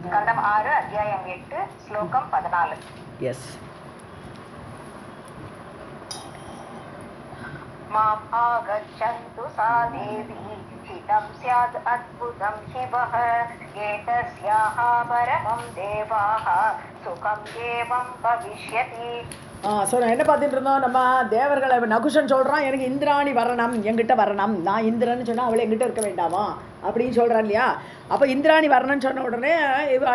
ஸ்கந்தம் 6 அத்தியாயம் 8 ஸ்லோகம் 14. எஸ். மாம் ஆகச்சந்து சா தேவி ஹிதம் ஸ்யாத் அத்புதம் சிவஹ ஏதஸ்யாஹ பரமம் தேவாஹ சுகம் ஏவம் பவிஷ்யதி. ஸோ நான் என்ன பார்த்துட்டு இருந்தோம், நம்ம தேவர்களை நகுஷன் சொல்கிறான், எனக்கு இந்திராணி வரணும், என்கிட்ட வரணும், நான் இந்திரன்னு சொன்னால் அவளை என்கிட்ட இருக்க வேண்டாமா அப்படின்னு சொல்கிறான் இல்லையா. அப்போ இந்திராணி வரணும்னு சொன்ன உடனே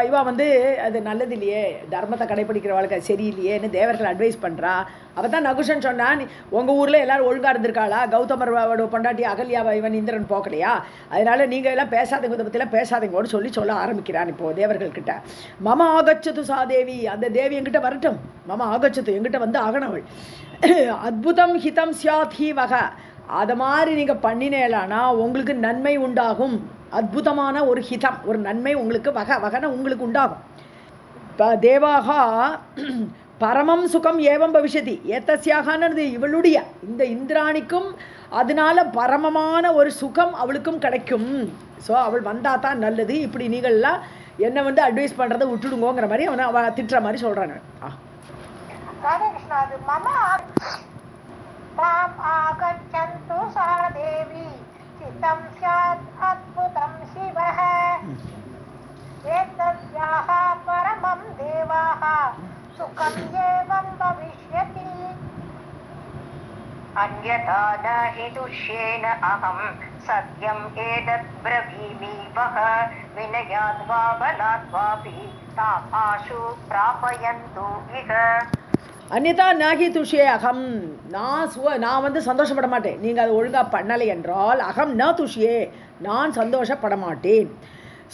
இவா வந்து அது நல்லது இல்லையே, தர்மத்தை கடைப்பிடிக்கிறவளுக்கு அது சரியில்லையேன்னு தேவர்கள் அட்வைஸ் பண்ணுறா. அப்போ தான் நகுஷன் சொன்னான், உங்கள் ஊரில் எல்லோரும் ஒழுங்காக இருந்திருக்காளா, கௌதமரோட பொண்டாட்டி அகல்யாவை இவன் இந்திரன் போக்கலையா, அதனால் நீங்கள் எல்லாம் பேசாதீங்க, இதை பற்றிலாம் பேசாதீங்கன்னு சொல்ல ஆரம்பிக்கிறான் இப்போது தேவர்கள்கிட்ட. மம ஆகச்சது சாதேவி, அந்த தேவி என்கிட்ட வரட்டும், மம ஆகச்சது என்கிட்ட வந்து ஆகணவள், அத்புதம் ஹிதம் சியாத் ஹி வக, அதை மாதிரி நீங்கள் பண்ணினேலானா உங்களுக்கு நன்மை உண்டாகும். அற்புதமான ஒரு ஹிதம், ஒரு நன்மை உங்களுக்கு வகன உங்களுக்கு உண்டாகும். தேவாக பரமம் சுகம் ஏவம் பவிஷ்யதி ஏத்தஸ்யாகனது இவளுடைய இந்த இந்திராணிக்கும் அதனால பரமமான ஒரு சுகம் அவளுக்கும் கிடைக்கும். ஸோ அவள் வந்தால் தான் நல்லது. இப்படி நீங்கள்லாம் என்னை வந்து அட்வைஸ் பண்ணுறதை விட்டுடுங்கோங்கிற மாதிரி அவனை திட்டுற மாதிரி சொல்கிறாங்க. மாம் ஆகச்சந்து சா தேவி ஹிதம் ஸ்யாத் அத்புதம் சிவஹ ஏதஸ்யாஹ பரமம் தேவாஹ சுகம் ஏவம் பவிஷ்யதி. அன்யதா நஹி துஷ்யேன அஹம் சத்யம் ஏதத் ப்ரவீமி வஹ வினயாத் வா பலாத் வாபி தாம் ஆஷு ப்ராபயந்து இஹ. அந்நிதா நாகி துஷே அகம், நான் வந்து சந்தோஷப்பட மாட்டேன், நீங்கள் அதை ஒழுங்காக பண்ணலை என்றால் அகம் ந துஷியே, நான் சந்தோஷப்பட மாட்டேன்.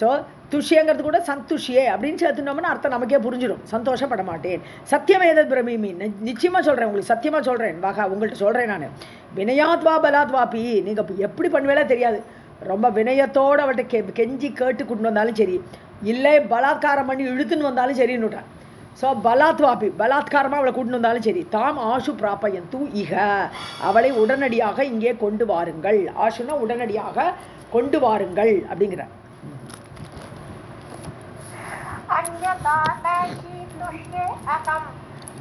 ஸோ துஷியங்கிறது கூட சந்துஷியே அப்படின்னு சேர்த்துனோம்னா அர்த்தம் நமக்கே புரிஞ்சிடும். சந்தோஷப்பட மாட்டேன். சத்தியம் ஏதத் பிரமீமி, நிச்சயமாக சொல்கிறேன், உங்களுக்கு சத்தியமாக சொல்கிறேன், வாகா உங்கள்கிட்ட சொல்கிறேன் நான். வினயாத்வா பலாத்வாபி, நீங்கள் எப்படி பண்ணுவேலாம் தெரியாது, ரொம்ப வினயத்தோடு அவள்கிட்ட கெஞ்சி கேட்டு கூட்டு வந்தாலும் சரி, இல்லை பலாத்காரம் பண்ணி இழுத்துன்னு வந்தாலும் சரின்னுட்டான். ஸோ பலாத்வாபி, பலாத்காரமாக அவளை கூட்டின்னு வந்தாலும் சரி, தாம் ஆஷு பிராப்பயன் தூ இக, அவளை உடனடியாக இங்கே கொண்டு வாருங்கள். ஆஷுனா உடனடியாக கொண்டு வாருங்கள் அப்படிங்கிற. அன்யதா நஹி துஷ்யே அகம்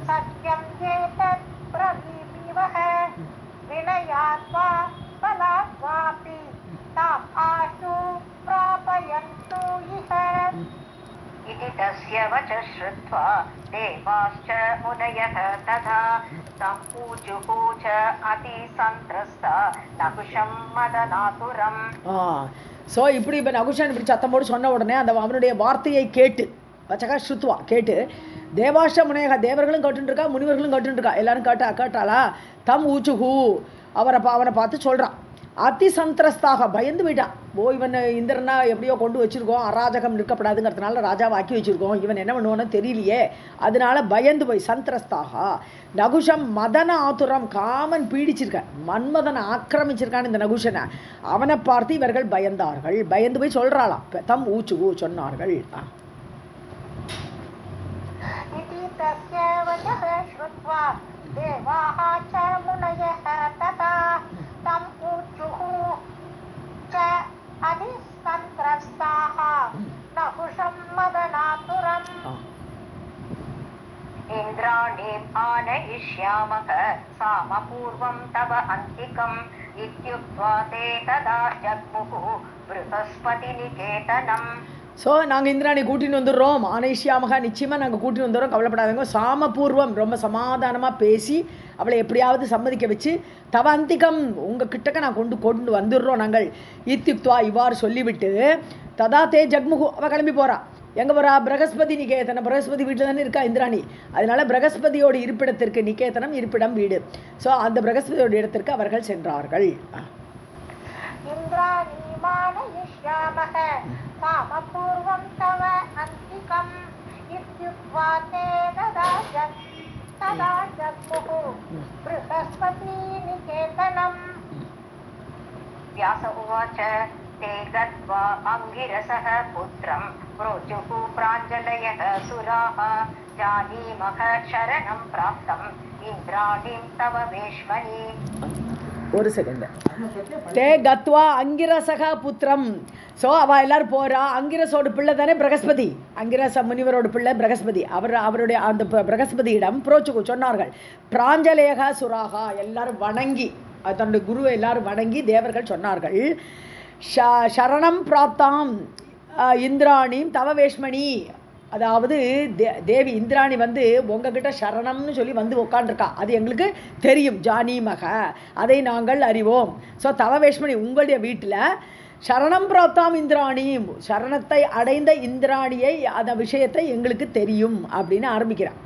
சத்யம் ஏதத் ப்ரவீமி வஹ வினயாத் வா பலாத் வாபி தாம் ஆஷு ப்ராபயந்து இஹ. इति तस्य वचः श्रुत्वा देवाश्च मुनयः तथा तं ऊचुः च अतिसन्त्रस्ता नहुषं मदनातुरम्. ஸோ இப்படி இப்போ நகுஷன் இப்படி சத்தமோடு சொன்ன உடனே அந்த அவனுடைய வார்த்தையை கேட்டு வச்சகா ஸ்ருத்வா கேட்டு தேவாஷ்ட முனையக, தேவர்களும் கேட்டுருக்கா, முனிவர்களும் கேட்டுருக்கா, எல்லாரும் கேட்டாளா. தம் ஊச்சுஹூ, அவனை பார்த்து சொல்கிறான், அதிசந்திரஸ்தாக பயந்து போயிட்டான். இவன் இந்திரனா எப்படியோ கொண்டு வச்சுருக்கோம், அராஜகம் நிற்கப்படாதுங்கிறதுனால ராஜாவை ஆக்கி வச்சுருக்கோம், இவன் என்ன பண்ணுவான்னு தெரியலையே, அதனால பயந்து போய் சந்திரஸ்தாக. நகுஷம் மதன ஆத்துரம், காமன் பீடிச்சிருக்க, மன்மதனை ஆக்கிரமிச்சிருக்கான் இந்த நகுஷனை, அவனை பார்த்து இவர்கள் பயந்தார்கள். பயந்து போய் சொல்கிறாளாம், தம் ஊச்சு சொன்னார்கள். तं ऊचुः च अधिसन्त्रस्ताः नहुषं मदनातुरम्. इन्द्राणीम् आनयिष्यामः सामपूर्वं तव अन्तिकम् इत्युक्त्वा ते तदा जग्मुः बृहस्पतिनिकेतनम्. ஸோ நாங்கள் இந்திராணி கூட்டின்னு வந்துடுறோம், ஆனேஷியாமகா நிச்சயமாக நாங்கள் கூட்டின்னு வந்துடுறோம், கவலைப்படாதவங்க. சாமபூர்வம், ரொம்ப சமாதானமாக பேசி அவளை எப்படியாவது சம்மதிக்க வச்சு, தவ அந்திகம் உங்கள் கிட்டக்க நான் கொண்டு வந்துடுறோம் நாங்கள். இத்தியுக்துவா இவ்வாறு சொல்லிவிட்டு ததா தே ஜக்முகு, அவள் கிளம்பி போகிறா. எங்கே போகிறா? பிரகஸ்பதி நிகேதனம், பிரகஸ்பதி வீட்டில் தானே இருக்கா இந்திராணி, அதனால் பிரகஸ்பதியோட இருப்பிடத்திற்கு, நிகேதனம் இருப்பிடம் வீடு, ஸோ அந்த பிரகஸ்பதியோட இடத்திற்கு அவர்கள் சென்றார்கள். इन्द्राणीमानयिष्यामः कामपूर्वं तव अन्तिकम् इत्युक्त्वा ते तदा जग्मुः बृहस्पतिनिकेतनम्. व्यास उवाच ते गत्वा अङ्गिरसः पुत्रं प्रोचुः प्राञ्जलयः सुराः जानीमः शरणं प्राप्तम् इन्द्राणीं तव वेश्मनि. ஒரு செகண்ட். தே கத்வா அங்கிரசக புத்திரம். ஸோ அவள் எல்லாரும் போகிறா. அங்கிரஸோட பிள்ளை தானே பிரகஸ்பதி, அங்கிரச முனிவரோட பிள்ளை பிரகஸ்பதி. அவருடைய அந்த பிரகஸ்பதியிடம் புரோச்சுக்கு சொன்னார்கள், பிராஞ்சலேக சுராகா, எல்லாரும் வணங்கி தன்னுடைய குருவை எல்லாரும் வணங்கி தேவர்கள் சொன்னார்கள், சரணம் பிராப்தாம் இந்திராணியும் தவ வேஷ்மணி. அதாவது தேவி இந்திராணி வந்து உங்ககிட்ட சரணம்னு சொல்லி வந்து உட்காண்டிருக்கா, அது எங்களுக்கு தெரியும், ஜானீமக, அதை நாங்கள் அறிவோம். ஸோ தவவேஷ்மணி உங்களுடைய வீட்டில் சரணம் பிராப்தாம் இந்திராணி, சரணத்தை அடைந்த இந்திராணியை அந்த விஷயத்தை எங்களுக்கு தெரியும் அப்படின்னு ஆரம்பிக்கிறான்.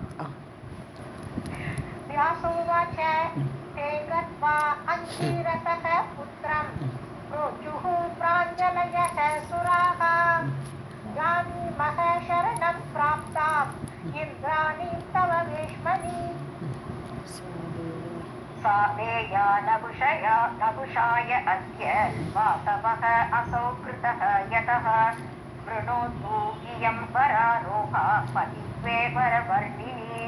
नकुशाय अद्य वासवः असौ कृतः यतः वृणोतु इयं वरारोहा पतित्वे वरवर्णिनी.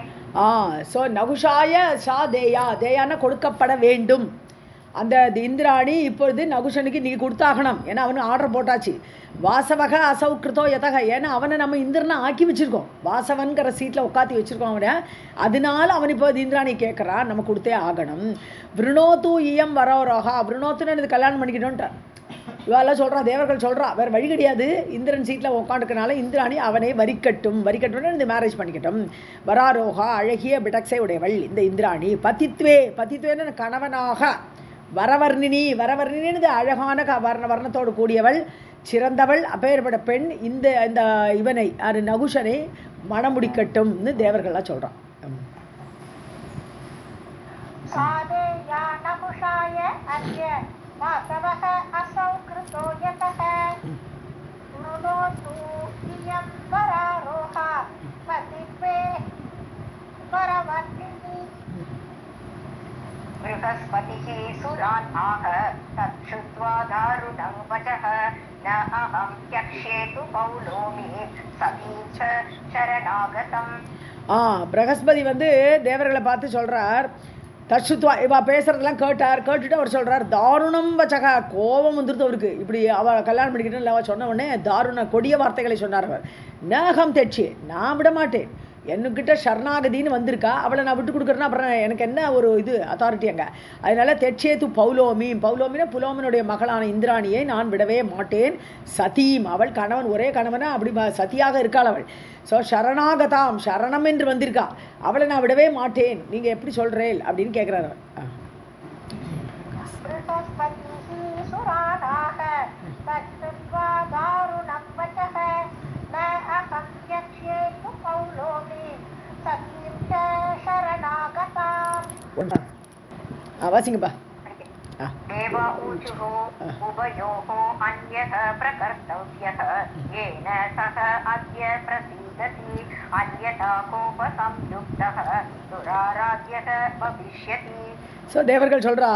ஸோ நகுஷாய சா தேயா, தேயான கொடுக்கப்பட வேண்டும். அந்த இந்திராணி இப்பொழுது நகுஷனுக்கு நீ கொடுத்தாகணும், ஏன்னா அவனு ஆர்டர் போட்டாச்சு. வாசவக அசௌக்கிருத்தோ யதக, ஏன்னா அவனை நம்ம இந்திரனை ஆக்கி வச்சுருக்கோம், வாசவன்கிற சீட்டில் உட்காத்தி வச்சுருக்கோம் அவனை. அதனால அவன் இப்போ இந்திராணி கேட்குறான், நம்ம கொடுத்தே ஆகணும். விருணோத்து இயம் வரோரோகா, விருணோத்துன்னு எனக்கு கல்யாணம் பண்ணிக்கணும்ன்ட்டார். இவெல்லாம் சொல்கிறா, தேவர்கள் சொல்கிறா, வேறு வழி கிடையாது, இந்திரன் சீட்டில் உட்காந்துக்கனால இந்திராணி அவனை வரிக்கட்டும்னு இந்த மேரேஜ் பண்ணிக்கட்டும். வராரோகா, அழகிய பிடக்ஸை உடையவள் இந்த இந்திராணி. பதித்வேன்னு கணவனாக, வரவர்ணினி அழகான வர்ணத்தோடு கூடியவள், சிறந்தவள், அப்பேற்பட்ட பெண் இந்த இந்த இவனை நகுஷனை மணமுடிக்கட்டும்னு தேவர்கள்லாம் சொல்கிறான். बृहस्पतिः सुरान् आह तच्छ्रुत्वा दारुणं वचः न अहं त्यक्ष्येतु पौलोमि सतीं च शरणागतम्. பிரகஸ்பதி வந்து தேவர்களை பார்த்து சொல்கிறார், தச்சுத்வா, இவா பேசுகிறதெல்லாம் கேட்டுட்டு அவர் சொல்கிறார், தாருணம் வச்சகா, கோபம் வந்துருது அவருக்கு. இப்படி அவள் கல்யாணம் பண்ணிக்கிட்டு இல்லை, அவள் சொன்ன உடனே தாருண கொடிய வார்த்தைகளை சொன்னார் அவர். நகம் தெச்சி, நான் விட மாட்டேன், என்கிட்ட சரணாகதின்னு வந்திருக்கா, அவளை நான் விட்டு கொடுக்குறேன்னா அப்புறம் எனக்கு என்ன ஒரு இது அத்தாரிட்டி அங்கே. அதனால தெச்சேத்து பௌலோமினா புலோமனுடைய மகளான இந்திராணியை நான் விடவே மாட்டேன். சதீம், அவள் கணவன், ஒரே கணவனா அப்படி சதியாக இருக்காள் அவள். ஸோ சரணாகதாம், சரணம் என்று வந்திருக்கா, அவளை நான் விடவே மாட்டேன், நீங்கள் எப்படி சொல்கிறேன் அப்படின்னு கேட்குறாரு அவர். வாசிங்கப்பா. देवा ऊचुः उभयोः अन्यः प्रकर्तव्यः येन सः अद्य प्रसीदति अन्यथा कोपसंयुक्तः दुराराध्यः भविष्यति. ஸோ தேவர்கள் சொல்கிறா,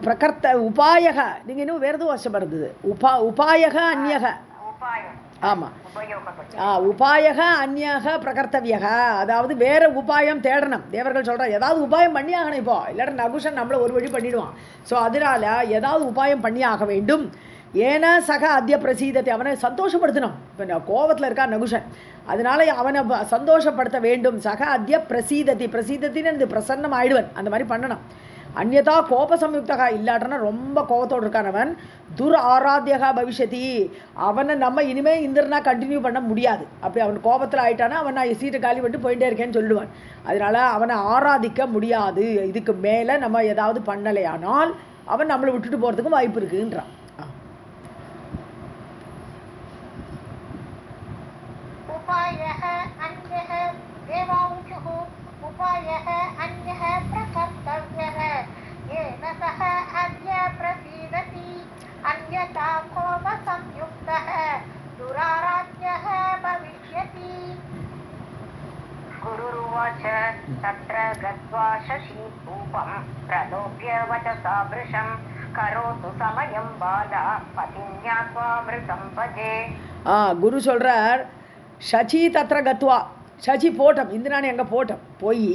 பிரகர்த்த உபாயக, நீங்கள் இன்னும் வேறு எதுவும் வசப்படுது, உபாயக அந்யக, ஆமாம், உபாயக அந்யாக பிரகர்த்தவியக, அதாவது வேறு உபாயம் தேடணும். தேவர்கள் சொல்கிறா, ஏதாவது உபாயம் பண்ணி ஆகணும், இப்போ இல்லாட்ட நகுஷன் நம்மளை ஒரு வழி பண்ணிவிடுவான். ஸோ அதனால் ஏதாவது உபாயம் பண்ணி ஆக வேண்டும். ஏன்னா சக அத்திய பிரசீதத்தை, அவனை சந்தோஷப்படுத்தணும். இப்போ கோபத்தில் இருக்கா நகுஷன், அதனால அவனை சந்தோஷப்படுத்த வேண்டும். சக அத்திய பிரசீதத்தின்னு பிரசன்னம் ஆயிடுவன், அந்த மாதிரி பண்ணணும். அந்யதா கோப சம்யுக்தகா, இல்லாட்டனா ரொம்ப கோபத்தோடு இருக்கானவன் துர் ஆராத்தியகா பவிஷ்யதி, அவனை நம்ம இனிமேல் இந்திரனா கண்டினியூ பண்ண முடியாது. அப்படி அவன் கோபத்தில் ஆயிட்டானா அவன் நான் சீட்டை காலி பண்ணிட்டு போயிட்டே இருக்கேன்னு சொல்லுவான். அதனால் அவனை ஆராதிக்க முடியாது. இதுக்கு மேலே நம்ம ஏதாவது பண்ணலையானால் அவன் நம்மளை விட்டுட்டு போகிறதுக்கும் வாய்ப்பு இருக்குன்றான். उपायः अन्यः प्रकर्तव्यः येन सः अद्य प्रसीदति अन्यथा कोपसंयुक्तः दुराराध्यः भविष्यति. गुरुरुवाच तत्र गत्वा शशीभूपं प्रलोभ्य वचसा वृषं करोतु समयं बाला पतिं ज्ञात्वा मृतं भजे. குரு சொல்கிறார், ஷச்சி தத்ர கத்வா, சச்சி போட்டோம், இந்திராணி அங்கே போட்டோம், போய்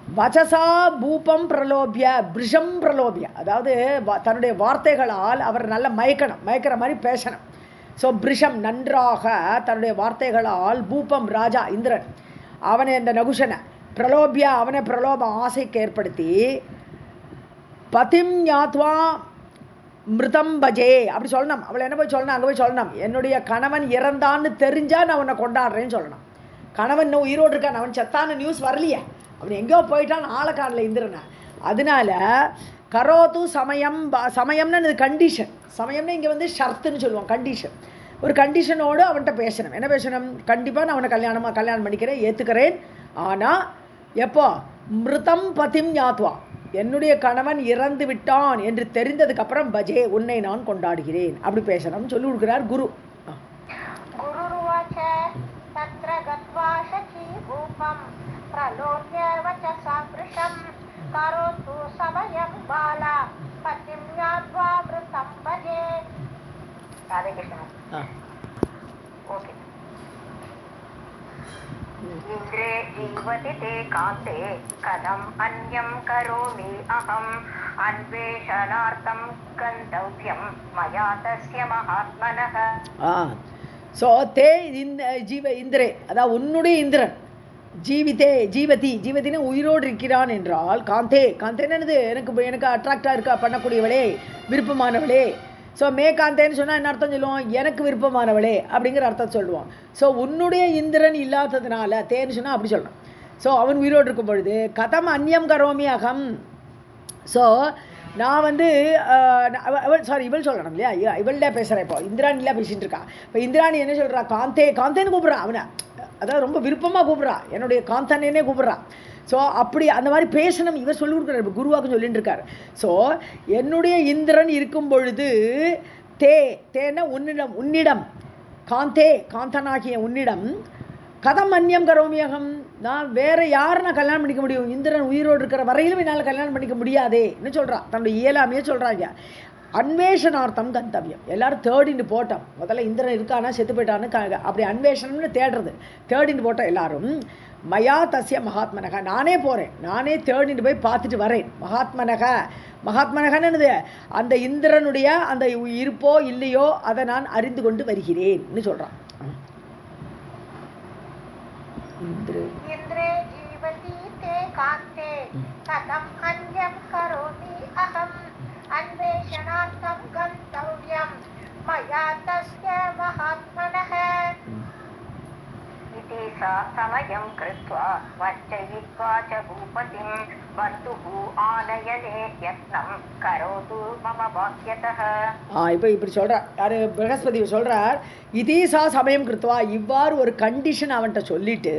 வச்சசா பூபம் பிரலோபிய பிருஷம் பிரலோபிய, அதாவது தன்னுடைய வார்த்தைகளால் அவர் நல்ல மயக்கிற மாதிரி பேசணும். ஸோ பிருஷம் நன்றாக தன்னுடைய வார்த்தைகளால் பூபம் ராஜா இந்திரன் அவனை இந்த நகுஷனை பிரலோபியா அவனை பிரலோப ஆசைக்கு ஏற்படுத்தி பதிம் ஞாத்வா மிருதம் பஜே அப்படி சொல்லணும். அவளை என்ன போய் சொல்லணும், அங்கே போய் சொல்லணும், என்னுடைய கணவன் இறந்தான்னு தெரிஞ்சால் நான் உன்னை கொண்டாடுறேன்னு சொல்லணும். கணவன் இன்னும் உயிரோடு இருக்கான், அவன் செத்தான்னு நியூஸ் வரலையே, அவன் எங்கேயோ போயிட்டான் ஆளக்காடில் இந்திரனை. அதனால கரோத்து சமயம்னு இது கண்டிஷன். சமயம்னா இங்கே வந்து ஷர்த்துன்னு சொல்லுவோம், கண்டிஷன். ஒரு கண்டிஷனோடு அவன்கிட்ட பேசணும். என்ன பேசணும், கண்டிப்பாக நான் அவனை கல்யாணம் பண்ணிக்கிறேன், ஏற்றுக்கிறேன். ஆனால் எப்போ மிருதம் பதிம் ஞாத்வா என்னுடைய கணவன் இறந்து விட்டான் என்று தெரிந்ததுக்கப்புறம் பஜே உன்னை நான் கொண்டாடுகிறேன் அப்படி பேசணும்னு சொல்லி கொடுக்குறார் குரு. इन्द्रे जीवति ते कान्ते कथम् अन्यं करोमि अहम् अन्वेषणार्थं गन्तव्यं मया तस्य महात्मनः. ஸோ தே இந்திரே, அதாவது உன்னுடைய இந்திரன் ஜீவதினா உயிரோடு இருக்கிறான் என்றால் காந்தேன்னு எனக்கு அட்ராக்டாக இருக்கா பண்ணக்கூடியவளே, விருப்பமானவளே. ஸோ காந்தேன்னு சொன்னால் என்ன அர்த்தம் சொல்லுவோம், எனக்கு விருப்பமானவளே அப்படிங்கிற அர்த்தம் சொல்லுவோம். ஸோ உன்னுடைய இந்திரன் இல்லாததுனால தேன்னு சொன்னால் அப்படி சொல்லணும். ஸோ அவன் உயிரோடு இருக்கும் பொழுது கதம் அந்நியம் கரோமி அகம். ஸோ நான் வந்து இவள் சொல்லணும் இல்லையா, இவள்டே பேசுகிறேன். இப்போ இந்திராணிலாம் பேசிகிட்டு இருக்கா. இப்போ இந்திராணி என்ன சொல்கிறா, காந்தேன்னு கூப்பிட்றா அவனை, அதாவது ரொம்ப விருப்பமாக கூப்பிட்றா, என்னுடைய காந்தனே கூப்பிட்றா. ஸோ அப்படி அந்த மாதிரி பேசணும் இவர் சொல்லி கொடுக்குறாரு, இப்போ குருவாக்கு சொல்லிட்டு இருக்காரு. ஸோ என்னுடைய இந்திரன் இருக்கும் பொழுது தேன்னா உன்னிடம் காந்தனாகிய உன்னிடம் கதம் அந்நியம் கரோமியகம், நான் வேறு யாரை நான் கல்யாணம் பண்ணிக்க முடியும், இந்திரன் உயிரோடு இருக்கிற வரையிலும் என்னால் கல்யாணம் பண்ணிக்க முடியாதேன்னு சொல்கிறான். தன்னுடைய இயலாமையே சொல்கிறாங்க. அன்வேஷனார்த்தம் கந்தவியம், எல்லாரும் தேடின்னு போட்டோம். முதல்ல இந்திரன் இருக்கானா செத்து போயிட்டான்னு அப்படி அன்வேஷனம்னு தேடின்னு போட்டோம் எல்லாரும். மயா தஸ்ய மகாத்மனக, நானே போகிறேன், நானே தேடின்னு போய் பார்த்துட்டு வரேன். மகாத்மனகன்னு அந்த இந்திரனுடைய அந்த இருப்போ இல்லையோ அதை நான் அறிந்து கொண்டு வருகிறேன்னு சொல்கிறான். इन्द्रे जीवति ते कान्ते कथम् अन्यं करोमि अहम् अन्वेषणार्थं गन्तव्यं मया तस्य महात्मनः. इति सा समयं कृत्वा वर्चयित्वा च भूपतिं वस्तुः आनयने यत्नं करोतु मम वाक्यतः. இப்போ இப்படி சொல்கிறார் யார், பிரகஸ்பதி சொல்கிறார். இதீசா சமயம் கிருத்வா, இவ்வாறு ஒரு கண்டிஷன் அவன்கிட்ட சொல்லிட்டு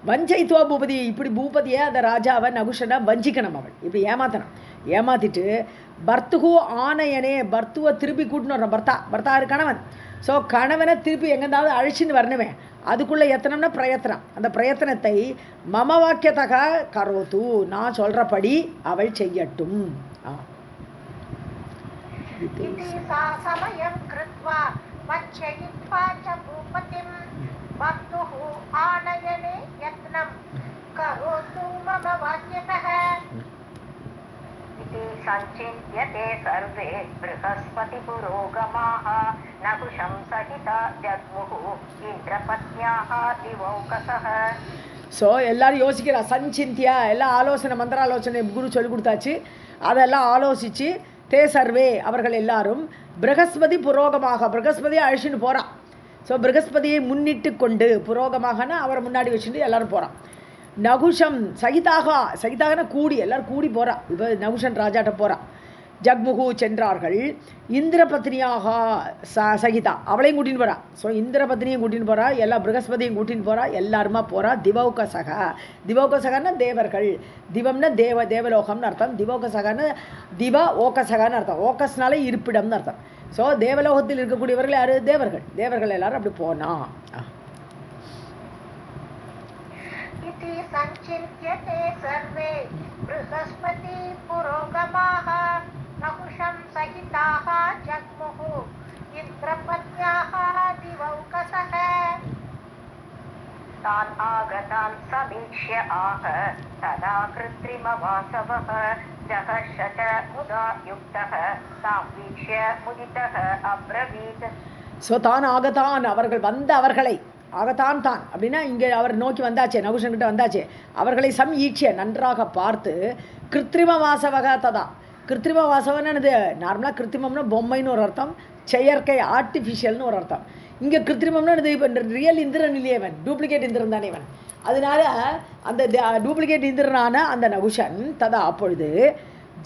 வஞ்சைத்துவா பூபதி, இப்படி பூபதியை அந்த ராஜாவை நகுஷனை வஞ்சிக்கணும். அவன் இப்படி ஏமாத்திட்டு பர்த்துகு ஆணையனே, பர்த்துவை திருப்பி கூட்டின்னு வர்றான். பர்த்தா கணவன். ஸோ கணவனை திருப்பி எங்கேருந்தாவது அழிச்சின்னு வரணுமே, அதுக்குள்ளே எத்தனம்னா பிரயத்தனம். அந்த பிரயத்தனத்தை மம வாக்கியத்தக கரோத்து, நான் சொல்கிறபடி அவள் செய்யட்டும். संचिन्त्यते सर्वे बृहस्पति पुरोगमाः नकुशं सहिता जग्मुः इन्द्रपत्न्याः दिवौकसः. ஸோ எல்லோரும் யோசிக்கிறா, சஞ்சிந்தியா எல்லாம் மந்திராலோசனை குரு சொல்லி கொடுத்தாச்சு. அதெல்லாம் ஆலோசித்து தே சர்வே அவர்கள் எல்லாரும் பிரகஸ்பதி புரோகமாக, பிரகஸ்பதியை அழிச்சுட்டு போகிறான். ஸோ பிரகஸ்பதியை முன்னிட்டு கொண்டு புரோகமாகனா அவரை முன்னாடி வச்சுட்டு எல்லோரும் போகிறான். நகுஷம் சகிதாகனா கூடி, எல்லோரும் கூடி போகிறா. இப்போ நகுஷன் ராஜாட்ட போகிறான். ஜக்முகு சென்றார்கள். இந்திரபத்னியாக சகிதா அவளையும் கூட்டின்னு போகிறா. ஸோ இந்திரபத்னியும் கூட்டின்னு போகிறா, எல்லா பிரகஸ்பதியும் கூட்டின்னு போகிறா, எல்லாருமா போகிறா. திவௌகசகன்னா தேவர்கள், திவம்னா தேவலோகம்னு அர்த்தம். திவௌகசகன்னு ஓகசகான்னு அர்த்தம். ஓகஸ்னாலே இருப்பிடம்னு அர்த்தம். ஸோ தேவலோகத்தில் இருக்கக்கூடியவர்கள் யார், தேவர்கள் எல்லாரும் அப்படி போனா. संचिन्त्यते सर्वे बृहस्पति पुरोगमाः नहुषं सहिताः जग्मुः इन्द्रपत्न्याः दिवौकसः. तान् आगतान् समीक्ष्य आह तदा कृत्रिमवासवः जहर्ष च मुदा युक्तः तां वीक्ष्य मुदितः अब्रवीत्. ஸோ தான் ஆகத்தான் அவர்கள் வந்த அவர்களை ஆகத்தான் தான் அப்படின்னா இங்கே அவர் நோக்கி வந்தாச்சே, நகுஷன்கிட்ட வந்தாச்சே, அவர்களை ஈட்சிய நன்றாக பார்த்து கிருத்திரிம வாசவக ததா. கிருத்திரிம வாசவன்னு என்னது? நார்மலாக கிருத்திரம்னா பொம்மைன்னு ஒரு அர்த்தம், செயற்கை ஆர்டிஃபிஷியல்னு ஒரு அர்த்தம். இங்கே கிருத்திரிமம்னா என்னது? இப்போ ரியல் இந்திரன் இல்லையே இவன், டூப்ளிகேட் இந்திரன் தானே இவன். அதனால அந்த டூப்ளிகேட் இந்திரனான அந்த நகுஷன் ததா அப்பொழுது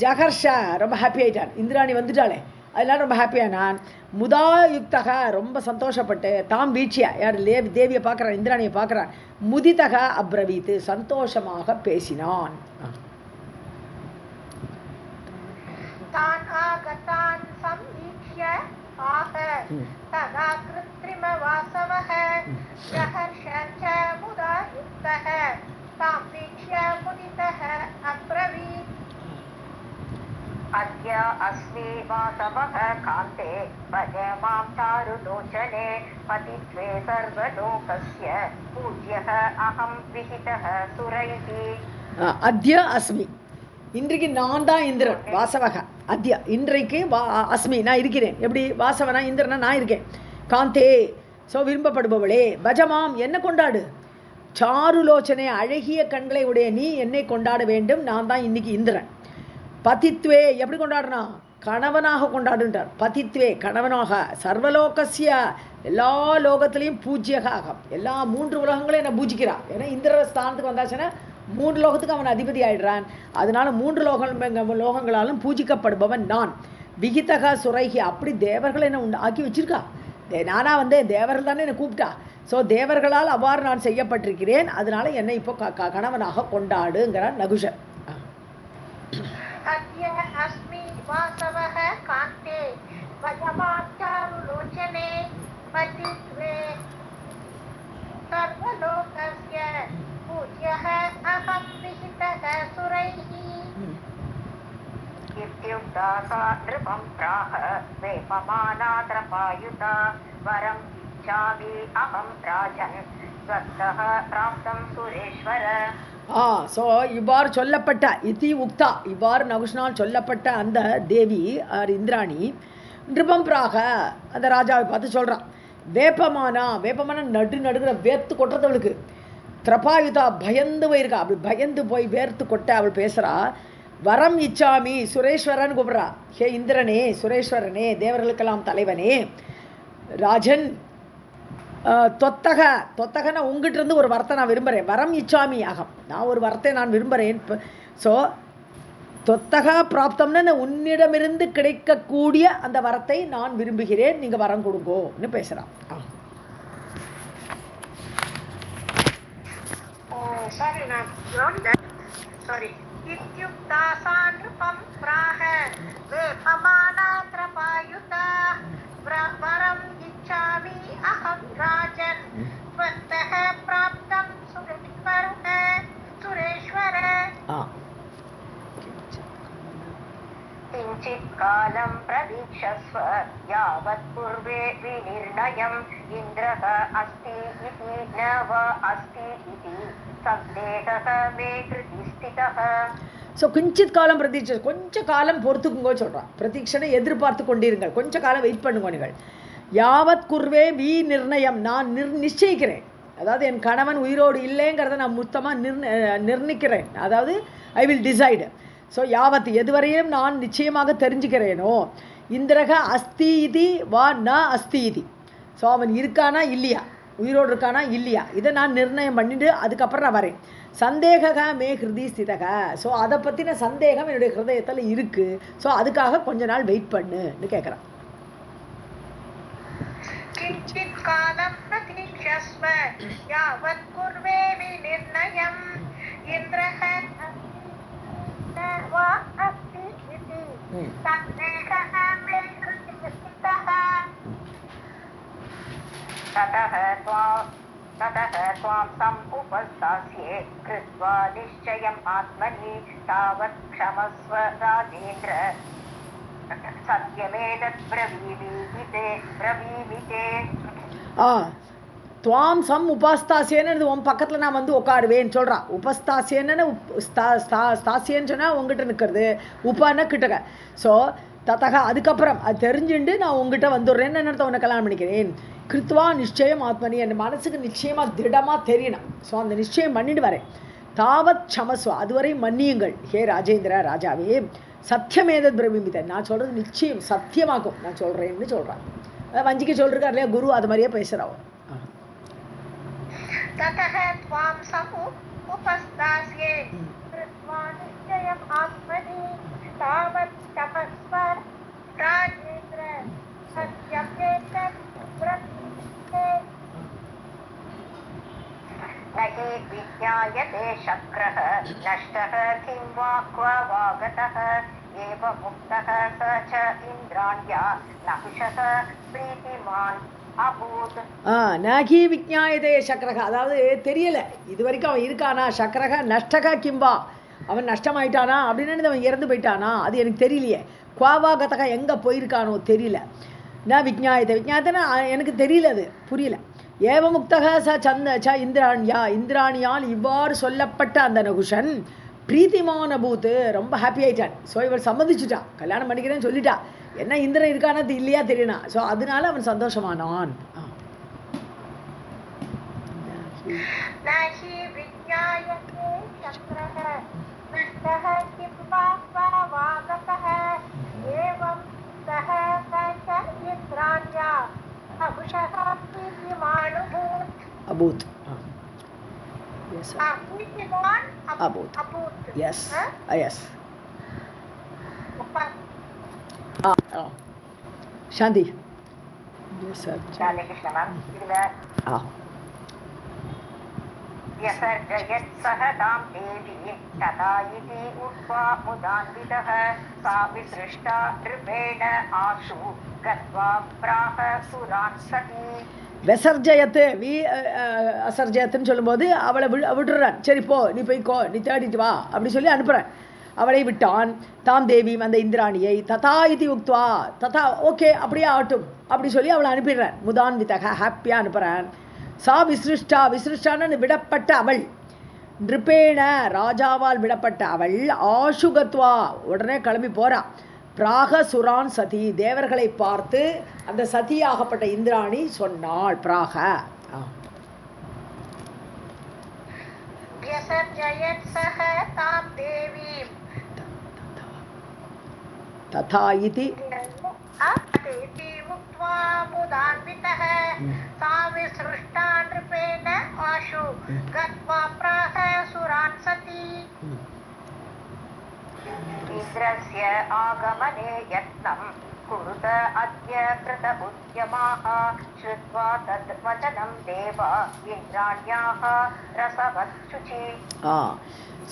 ஜகர்ஷ ரொம்ப ஹாப்பி ஆயிட்டான். இந்திராணி வந்துட்டாளே அதனால ரொம்ப ஹாப்பியானான். முதா யுக்தக ரொம்ப சந்தோஷப்பட்டு தாம் வீழ்ச்சியா யார் தேவியை பார்க்குறான், இந்திராணியை பார்க்குறான். முதிதக அப்ரவீத்து சந்தோஷமாக பேசினான். तान् आगतान् समीक्ष्य आह तदा कृत्रिमवासवः जहर्ष च मुदा युक्तः तां वीक्ष्य मुदितः अब्रवीत्. अद्य अस्मि वासवः कान्ते भज मां चारुलोचने पतित्वे सर्वलोकस्य पूज्यः अहं विहितः सुरैः. अद्य अस्मि இன்றைக்கு நான் தான் இந்திரன், வாசவக அத்யா இன்றைக்கு அஸ்மி நான் இருக்கிறேன். எப்படி வாசவனா இந்திரனா நான் இருக்கேன். காந்தே ஸோ விரும்பப்படுபவளே, பஜமாம் என்ன கொண்டாடு, சாருலோச்சனை அழகிய கண்களை உடைய நீ என்னை கொண்டாட வேண்டும், நான் தான் இன்னைக்கு இந்திரன். பதித்வே எப்படி கொண்டாடுனா, கணவனாக கொண்டாடுன்றார். பதித்வே கணவனாக, சர்வலோகசிய எல்லா லோகத்திலையும் பூஜ்யக ஆகும், எல்லா 3 உலகங்களையும் என்ன பூஜிக்கிறான். ஏன்னா இந்திர ஸ்தானத்துக்கு வந்தாச்சுன்னா 3 லோகத்துக்கு அவன் அதிபதி ஆயிடுறான். அதனால 3 லோகங்களாலும் பூஜிக்கப்படுபவன் நான். விகிதக சுரைகி அப்படி தேவர்கள் என்ன ஆக்கி வச்சிருக்கா. நானா தேவர்கள் தானே என்னை கூப்பிட்டா. ஸோ தேவர்களால் அவ்வாறு நான் செய்யப்பட்டிருக்கிறேன். அதனால என்னை இப்போ கணவனாக கொண்டாடுங்கிறான் நகுஷன். अद्य अस्मि वासवः कान्ते भजमाचारुलोचने पतित्वे सर्वलोकस्य पूज्यः अहं विहितः सुरैः. इत्युक्ता सा नृपं प्राह वेपमानात्रपायुता वरम् इच्छामि अहं राजन् स्वतः प्राप्तं सुरेश्वर. ஸோ இவ்வாறு சொல்லப்பட்ட இத்தி உக்தா இவ்வாறு நகுஷனால் சொல்லப்பட்ட அந்த தேவி இந்திராணி நிருபம் பிராக அந்த ராஜாவை பார்த்து சொல்கிறான். வேப்பமானா நடுங்கிற வேர்த்து கொட்டுறவளுக்கு, திரபாயுதா பயந்து போயிருக்கா, அப்படி பயந்து போய் வேர்த்து கொட்ட அவள் பேசுகிறா. வரம் இச்சாமி சுரேஸ்வரன் கூப்பிட்றா. ஹே இந்திரனே, சுரேஸ்வரனே, தேவர்களுக்கெல்லாம் தலைவனே, ராஜன், தொத்தகனா உங்ககிட்ட இருந்து ஒரு வரத்தை நான் விரும்புகிறேன். வரம் இச்சாமி அகம், நான் ஒரு வரத்தை நான் விரும்புகிறேன். ஸோ தொத்தக பிராப்தம்னு உன்னிடமிருந்து கிடைக்கக்கூடிய அந்த வரத்தை நான் விரும்புகிறேன், நீங்கள் வரம் கொடுங்கோன்னு பேசுகிறான். इत्युक्ता सा नृपं प्राह वेपमानात्रपायुता वरम् इच्छामि अहं राजन् स्वतः प्राप्तं सुरेश्वर. किञ्चित् कालं प्रतीक्षस्व यावत् पूर्वे विनिर्णयम् इन्द्रः अस्ति इति न वा अस्ति इति सन्देहः मे कृति स्थितः. ஸோ கிஞ்சித் காலம் பிரதீட்சை, கொஞ்ச காலம் பொறுத்துக்குங்கோ சொல்கிறான். பிரதீட்சனை எதிர்பார்த்து கொண்டிருங்கள், கொஞ்ச காலம் வெயிட் பண்ணுங்க நீங்கள். யாவத் குர்வே வி நிர்ணயம், நான் நிச்சயிக்கிறேன். அதாவது என் கணவன் உயிரோடு இல்லைங்கிறத நான் மொத்தமாக நிர்ணயிக்கிறேன். அதாவது ஐ வில் டிசைடு. ஸோ யாவத் எதுவரையும் நான் நிச்சயமாக தெரிஞ்சுக்கிறேனோ, இந்திரக அஸ்தி இது வா ந அஸ்தி இது. ஸோ அவன் இருக்கானா இல்லையா, உயிரோடு இருக்கானா இல்லையா, இதை நான் நிர்ணயம் பண்ணிட்டு அதுக்கப்புறம் நான் வரேன். சந்தேக மே ஹிருதி ஸ்திதக, ஸோ அதை பற்றின சந்தேகம் என்னுடைய ஹிருதயத்தில் இருக்குது. ஸோ அதுக்காக கொஞ்ச நாள் வெயிட் பண்ணுன்னு கேட்குறான். किञ्चित् कालं प्रतीक्षस्व यावत् कुर्वे विनिर्णयम् इन्द्रः वा अस्ति इति सन्देहः मे कृति स्थितः. ततः त्वां समुपस्थास्ये कृत्वा निश्चयम् आत्मनि तावत् क्षमस्व राजेन्द्र सत्यमेतत् ब्रवीमि ते. துவாம் சம் உபாஸ்தாசியன்னு உன் பக்கத்தில் நான் வந்து உட்காருவேன்னு சொல்கிறான். உபஸ்தாசியன்னு ஸ்தாசியன்னு சொன்னால் உங்ககிட்ட நிற்கிறது, உப்பான்னா கிட்டக்க. ஸோ தத்தக அதுக்கப்புறம் அது தெரிஞ்சுட்டு நான் உங்ககிட்ட வந்துடுறேன்னு என்னத்தை உன்னை கல்யாணம் பண்ணிக்கிறேன். கிருத்வா நிச்சயம் ஆத்மனி, என் மனசுக்கு நிச்சயமாக திடமாக தெரியணும். ஸோ அந்த நிச்சயம் பண்ணிட்டு வரேன். தாவத் சமஸ்வா, அதுவரை மன்னியுங்கள் ஹே ராஜேந்திர ராஜாவே. சத்தியமேதத் பிரமிமித, நான் சொல்கிறது நிச்சயம் சத்தியமாக்கும் நான் சொல்கிறேன்னு சொல்கிறான். அதை வஞ்சிக்க சொல்லிருக்கார் இல்லையா குரு, அது மாதிரியே பேசுகிறாவோ. ततः त्वां समुपस्थास्ये कृत्वा निश्चयम् आत्मनि तावत् तपस्व राजेन्द्र सत्यमेतत् ब्रह्मते न हि विज्ञायते शक्रः नष्टः किं वा क्व वागतः एवमुक्तः स च इन्द्राण्या नहुषः प्रीतिमान् நாகி விஜ்ஞாயதே சக்கரக, அதாவது தெரியலை இது வரைக்கும் அவன் இருக்கானா. சக்கரக நஷ்டக கிம்பா, அவன் நஷ்டமாயிட்டானா அப்படின்னு அவன் இறந்து போயிட்டானா அது எனக்கு தெரியலையே. குவாவா கதக எங்கே போயிருக்கானோ தெரியல. நான் விஜ்ஞாயத்தை விஜ்ஞாயத்தைனா எனக்கு தெரியல, அது புரியல. ஏவமுக்தக இந்திராணியா, இந்திராணியால் இவ்வாறு சொல்லப்பட்ட அந்த நகுஷன் பிரீத்திமான பூத்து ரொம்ப ஹாப்பி ஆயிட்டான். ஸோ இவர் சம்மதிச்சுட்டான், கல்யாணம் பண்ணிக்கிறேன்னு சொல்லிட்டா. என்ன இந்திரன் இருக்கானா இல்லையா தெரியனா. ஸோ அதனால அவன் சந்தோஷமானான். அபூத் எஸ் எஸ் சாந்தி व्यसर्जयत् सह तां देवीं तथा इति उक्त्वा मुदान्वितः सा विसृष्टा नृपेण आशु गत्वा प्राह सुरान् सती. விசர்ஜயத்து அசர்ஜயத்துன்னு சொல்லும்போது அவளை விட்டுறான். சரி போ, நீ போய்க்கோ, நீ தேடிட்டு வா அப்படி சொல்லி அனுப்புகிறேன். அவளை விட்டான். தாம் தேவி அந்த இந்திராணியை ததா இதி உக்த்வா, ததா ஓகே அப்படியே ஆட்டும் அப்படி சொல்லி அவளை அனுப்பிடுறேன். முதான்விதக ஹாப்பியாக அனுப்புகிறேன். சா விசிருஷ்டா, விசிருஷ்டான்னு விடப்பட்ட அவள், நிருப்பேண ராஜாவால் விடப்பட்ட அவள், ஆசுகத்வா உடனே கிளம்பி போறா. பிராக சுரான் சதி, தேவர்களை பார்த்து அந்த சதியாகப்பட்ட இந்திராணி சொன்னாள். பிராக ததா இதி इन्द्रस्य आगमने यत्नं कुरुत अद्य कृत उद्यमाः श्रुत्वा तद् वचनं देव इन्द्राण्याः रसवत्सुचि.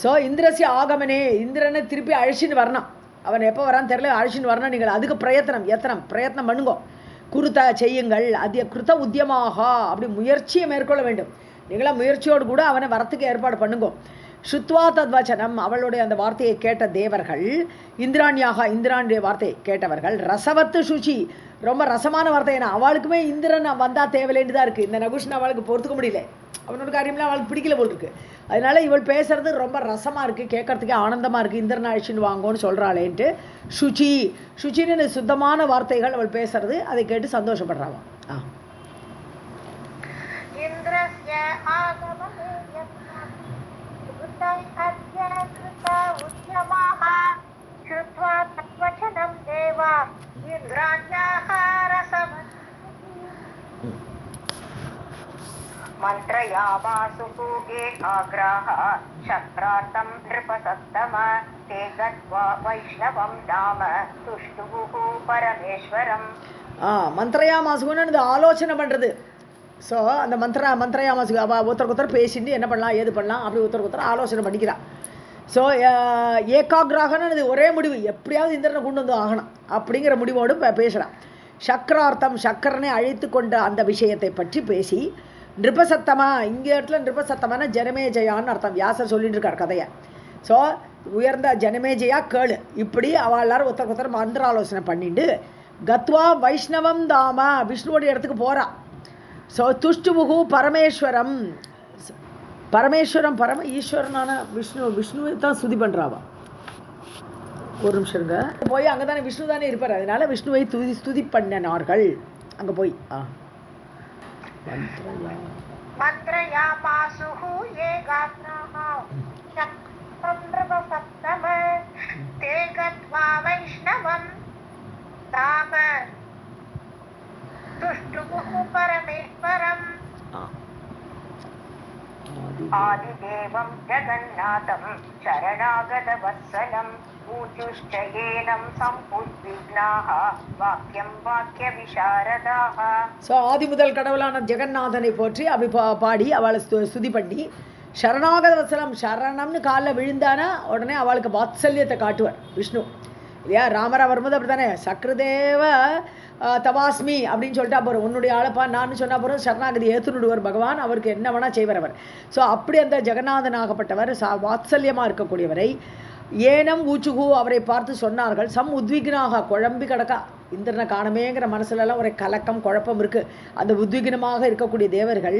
ஸோ இந்திரசிய ஆகமனே, இந்திரனை திருப்பி அழிச்சின்னு வரணும். அவன் எப்போ வரான்னு தெரியல, அழிச்சின்னு வரணும். நீங்கள் அதுக்கு பிரயத்தனம் பண்ணுங்கோ. குருத்த செய்யுங்கள். அது கிருத்த உத்தியமாக, அப்படி முயற்சியை மேற்கொள்ள வேண்டும். நீங்களாம் முயற்சியோடு கூட அவனை வரத்துக்கு ஏற்பாடு பண்ணுங்கோ. ஸ்ருத்வா தத்வச்சனம், அவளுடைய அந்த வார்த்தையை கேட்ட தேவர்கள், இந்திராணியாக இந்திராணிய வார்த்தையை கேட்டவர்கள், ரசவத்து சுச்சி, ரொம்ப ரசமான வார்த்தை. ஏன்னா அவளுக்குமே இந்திரன் வந்தால் தேவையில்லைன்னு தான் இருக்குது. இந்த நகுஷன் அவளுக்கு பொறுத்துக்க முடியல, அவனோட காரியம்லாம் அவளுக்கு பிடிக்கல போல் இருக்குது. அதனால இவள் பேசுறது ரொம்ப ரசமாக இருக்குது, கேட்கறதுக்கே ஆனந்தமாக இருக்குது. இந்திரன் அழிச்சுன்னு வாங்கோன்னு சொல்கிறாளேன்ட்டு சுச்சி, சுச்சின்னு சுத்தமான வார்த்தைகள் அவள் பேசுறது, அதை கேட்டு சந்தோஷப்படுறாங்க. मन्त्रयामासुपूगे आग्राः शस्त्रार्थं नृपसत्तम ते गत्वा वैष्णवं नाम तुष्टुः परमेश्वरम्. மந்திரயாமாசுன்னு ஆலோசனை பண்ணுறது. ஸோ அந்த மந்திரயாமாசு ஒருத்தருக்கு ஒருத்தர் பேசிட்டு என்ன பண்ணலாம் ஏது பண்ணலாம் அப்படி ஒருத்தருக்கு ஒருத்தர் ஆலோசனை பண்ணிக்கிறான். ஸோ ஏகாகிராகன்னு ஒரே முடிவு, எப்படியாவது இந்திரனை கொண்டு வந்து ஆகணும் அப்படிங்கிற முடிவோடு பேசுகிறான். சக்கரார்த்தம், சக்கரனை அழைத்து கொண்ட அந்த விஷயத்தை பற்றி பேசி, நிருபசத்தமா, இங்கே இடத்துல நிருபசத்தமான ஜனமேஜயான்னு அர்த்தம். வியாசர் சொல்லிட்டு இருக்கார் கதையை. ஸோ உயர்ந்த ஜனமேஜயா கேளு, இப்படி அவள் எல்லாரும் ஒருத்தருக்கு ஒருத்தர் மந்திர ஆலோசனை பண்ணிட்டு கத்வா வைஷ்ணவம் தாம, விஷ்ணுவோடைய இடத்துக்கு போகிறா. ஸோ துஷ்டுபுகு பரமேஸ்வரம். பரமேஸ்வரம் பரம ஈஸ்வரனான விஷ்ணுவை தான் ஸ்துதி பண்ணுறாவா. ஒரு நிமிஷம் இருங்க. போய் அங்கே தானே விஷ்ணு தானே இருப்பார், அதனால விஷ்ணுவை ஸ்துதி பண்ணினார்கள். அங்கே போய் आदिदेवं जगन्नाथं शरणागतवत्सलं ऊचुश्चयेनं समुद्विग्नाः वाक्यं वाक्यविशारदाः. ஸோ ஆதி முதல் கடவுளான ஜெகநாதனை போற்றி பாடி அவளை ஸ்துதி பண்ணி சரணாகத வத்சலம் சரணம்னு காலில் விழுந்தானா உடனே அவளுக்கு வாத்சல்யத்தை காட்டுவார் விஷ்ணு இல்லையா. ராமரா வரும்போது அப்படி தானே சக்ரதேவ தவாஸ்மி அப்படின்னு சொல்லிட்டு அப்புறம் உன்னுடைய ஆளப்பா நான் சொன்னால் அப்புறம் சரணாகதி ஏற்றுனுடுவர் பகவான், அவருக்கு என்ன வேணால் செய்வர் அவர். ஸோ அப்படி அந்த ஜெகநாதனாகப்பட்டவர் வாத்சல்யமாக இருக்கக்கூடியவரை ஏனம் ஊச்சுகு அவரை பார்த்து சொன்னார்கள். சம் உத்விக்னாக குழம்பி கிடக்கா, இந்திரனை காணமேங்கிற மனசுலலாம் ஒரு கலக்கம் குழப்பம் இருக்குது. அந்த உத்விக்னமாக இருக்கக்கூடிய தேவர்கள்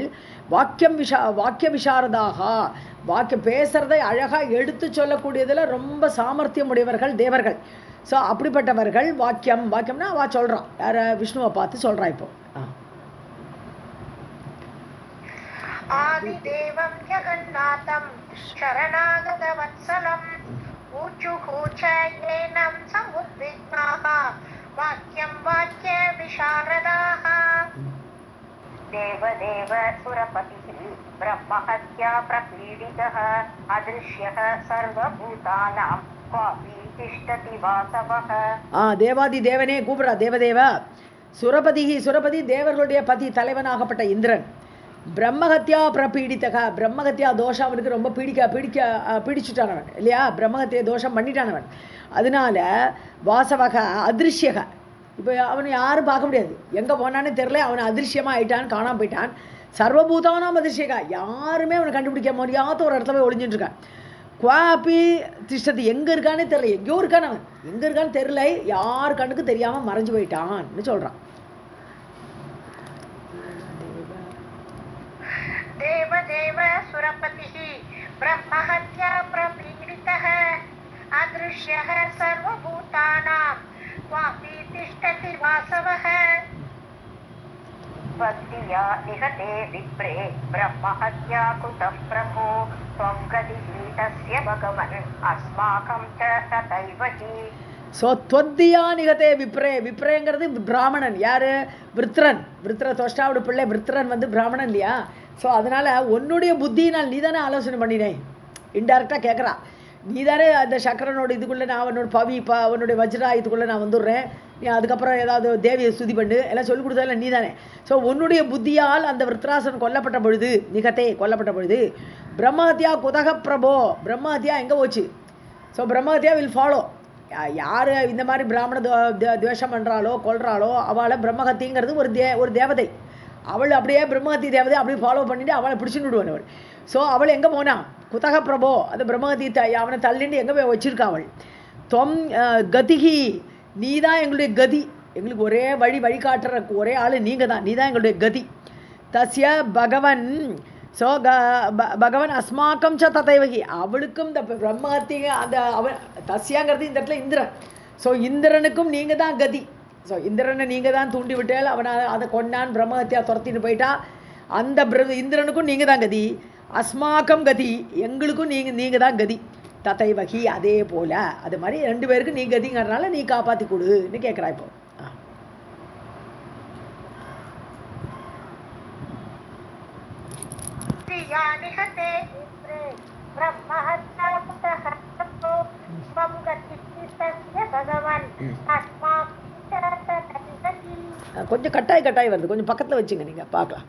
வாக்கிய விசாரதாக வாக்கியம் பேசுகிறதை அழகாக எடுத்து சொல்லக்கூடியதில் ரொம்ப சாமர்த்தியம் உடையவர்கள் தேவர்கள். ஸோ அப்படிப்பட்டவர்கள் வாக்கியம்னா அவ சொல்கிறான், யார விஷ்ணுவை பார்த்து சொல்கிறா. இப்போ ஆதிதேவம் ஜகநாதம் சரணாகத வத்சலம் ஊச்சுகூச்சயேனம் சமுத்விக்னாः வாக்கியம் வாக்கிய விசாரதாः. தேவதேவ சுரபதிः பிரம்மஹத்யா பிரபீடிதः அதృశ్யः சர்வபூதானாம் क्वापि तिष्ठति वासवः. தேவாதி தேவனே கூப்பிடுறா. தேவதேவா சுரபதி தேவர்களுடைய பதி தலைவனாகப்பட்ட இந்திரன் பிரம்மஹத்யா பிரபீடித்தக பிரம்மஹத்யா தோஷம் அவனுக்கு ரொம்ப பீடிச்சுட்டானவன் இல்லையா. பிரம்மஹத்திய தோஷம் பண்ணிட்டானவன். அதனால வாசவக அதிருஷ்யக இப்போ அவனை யாரும் பார்க்க முடியாது, எங்கே போனான்னு தெரில, அவனை அதிருஷ்யமாக ஆயிட்டான்னு காணாமல் போயிட்டான். சர்வபூதானாம் அதிருஷ்யகா யாருமே அவனை கண்டுபிடிக்க முடியாத ஒரு இடத்துல போய் ஒளிஞ்சுட்டுருக்கான். குவாப்பி திஷ்டத்து எங்கே இருக்கானே தெரில, எங்கேயோ இருக்கான் அவன், எங்கே இருக்கான்னு தெரில, யார் கண்ணுக்கு தெரியாமல் மறைஞ்சு போயிட்டான்னு சொல்கிறான். தேவதேவ சுரபதிः பிரம்மஹத்யா பிரபீடிதः அதృశ్யः சர்வபூதானாம் क्वापि तिष्ठति वासवः. भक्त्या निहते विप्रे ब्रह्महत्या कुतः प्रभो त्वं गतिः तस्य भगवन् अस्माकं च तथैव हि. ஸோ त्वद्दिया निहते विप्रे விப்ரேங்கிறது பிராமணன். யார்? விருத்திர தோஷ்டாவோட பிள்ளை விருத்திரன் வந்து பிராமணன் இல்லையா. ஸோ அதனால் உன்னுடைய புத்தியினால் நீ தானே ஆலோசனை பண்ணினேன். இன்டெரக்டாக கேட்குறா, நீ தானே அந்த சக்கரனோட இதுக்குள்ளே நான் அவனோட அவனுடைய வஜ்ராயுத்துக்குள்ளே நான் வந்துடுறேன், நீ அதுக்கப்புறம் ஏதாவது தேவியை ஸ்துதி பண்ணு எல்லாம் சொல்லிக் கொடுத்ததில்ல நீ தானே. ஸோ உன்னுடைய புத்தியால் அந்த விருத்ராசன் கொல்லப்பட்ட பொழுது கொல்லப்பட்ட பொழுது பிரம்மஹத்யா குதக பிரபோ பிரம்மஹத்யா எங்கே போச்சு. ஸோ பிரம்மஹத்யா வில் ஃபாலோ. யார் இந்த மாதிரி பிராமண துவேஷம் பண்ணுறாளோ கொல்றாளோ அவளை பிரம்மஹத்திங்கிறது ஒரு தேவதை, அவள் அப்படியே பிரம்மஹத்தி தேவதை அப்படியே ஃபாலோ பண்ணிவிட்டு அவளை பிடிச்சுன்னு விடுவான் அவள். ஸோ அவள் எங்கே போனான்? குதக பிரபோ அந்த பிரம்மஹத்தி அவனை தள்ளிட்டு எங்கே போய் வச்சிருக்கா அவள். தொம் கதிகி நீ தான் எங்களுடைய கதி, எங்களுக்கு ஒரே வழிகாட்டுற ஒரே ஆள் நீங்கள் தான், நீ தான் எங்களுடைய கதி. தஸ்ய பகவன் ஸோ பகவன் அஸ்மாக்கம் ச ததைவகி அவளுக்கும் இந்த பிரம்மஹத்தி அந்த அவன் தஸ்யாங்கிறது இந்த இடத்துல இந்திரன். ஸோ இந்திரனுக்கும் நீங்கள் தான் கதி. ஸோ இந்திரனை நீங்கள் தான் தூண்டி விட்டால் அவனை அதை கொண்டான் பிரம்மஹத்தியா துரத்தின்னு போயிட்டா. அந்த இந்திரனுக்கும் நீங்கள் தான் கதி, அஸ்மாக்கம் கதி எங்களுக்கும் நீங்கள் தான் கதி. ததைவகி அதே போல் அது மாதிரி ரெண்டு பேருக்கு நீ கதிங்கிறதுனால நீ காப்பாற்றி கொடுன்னு கேட்குறா. இப்போ கொஞ்சம் கட்டாய் வருது, கொஞ்சம் பக்கத்தில் வச்சுங்க நீங்கள் பார்க்கலாம்.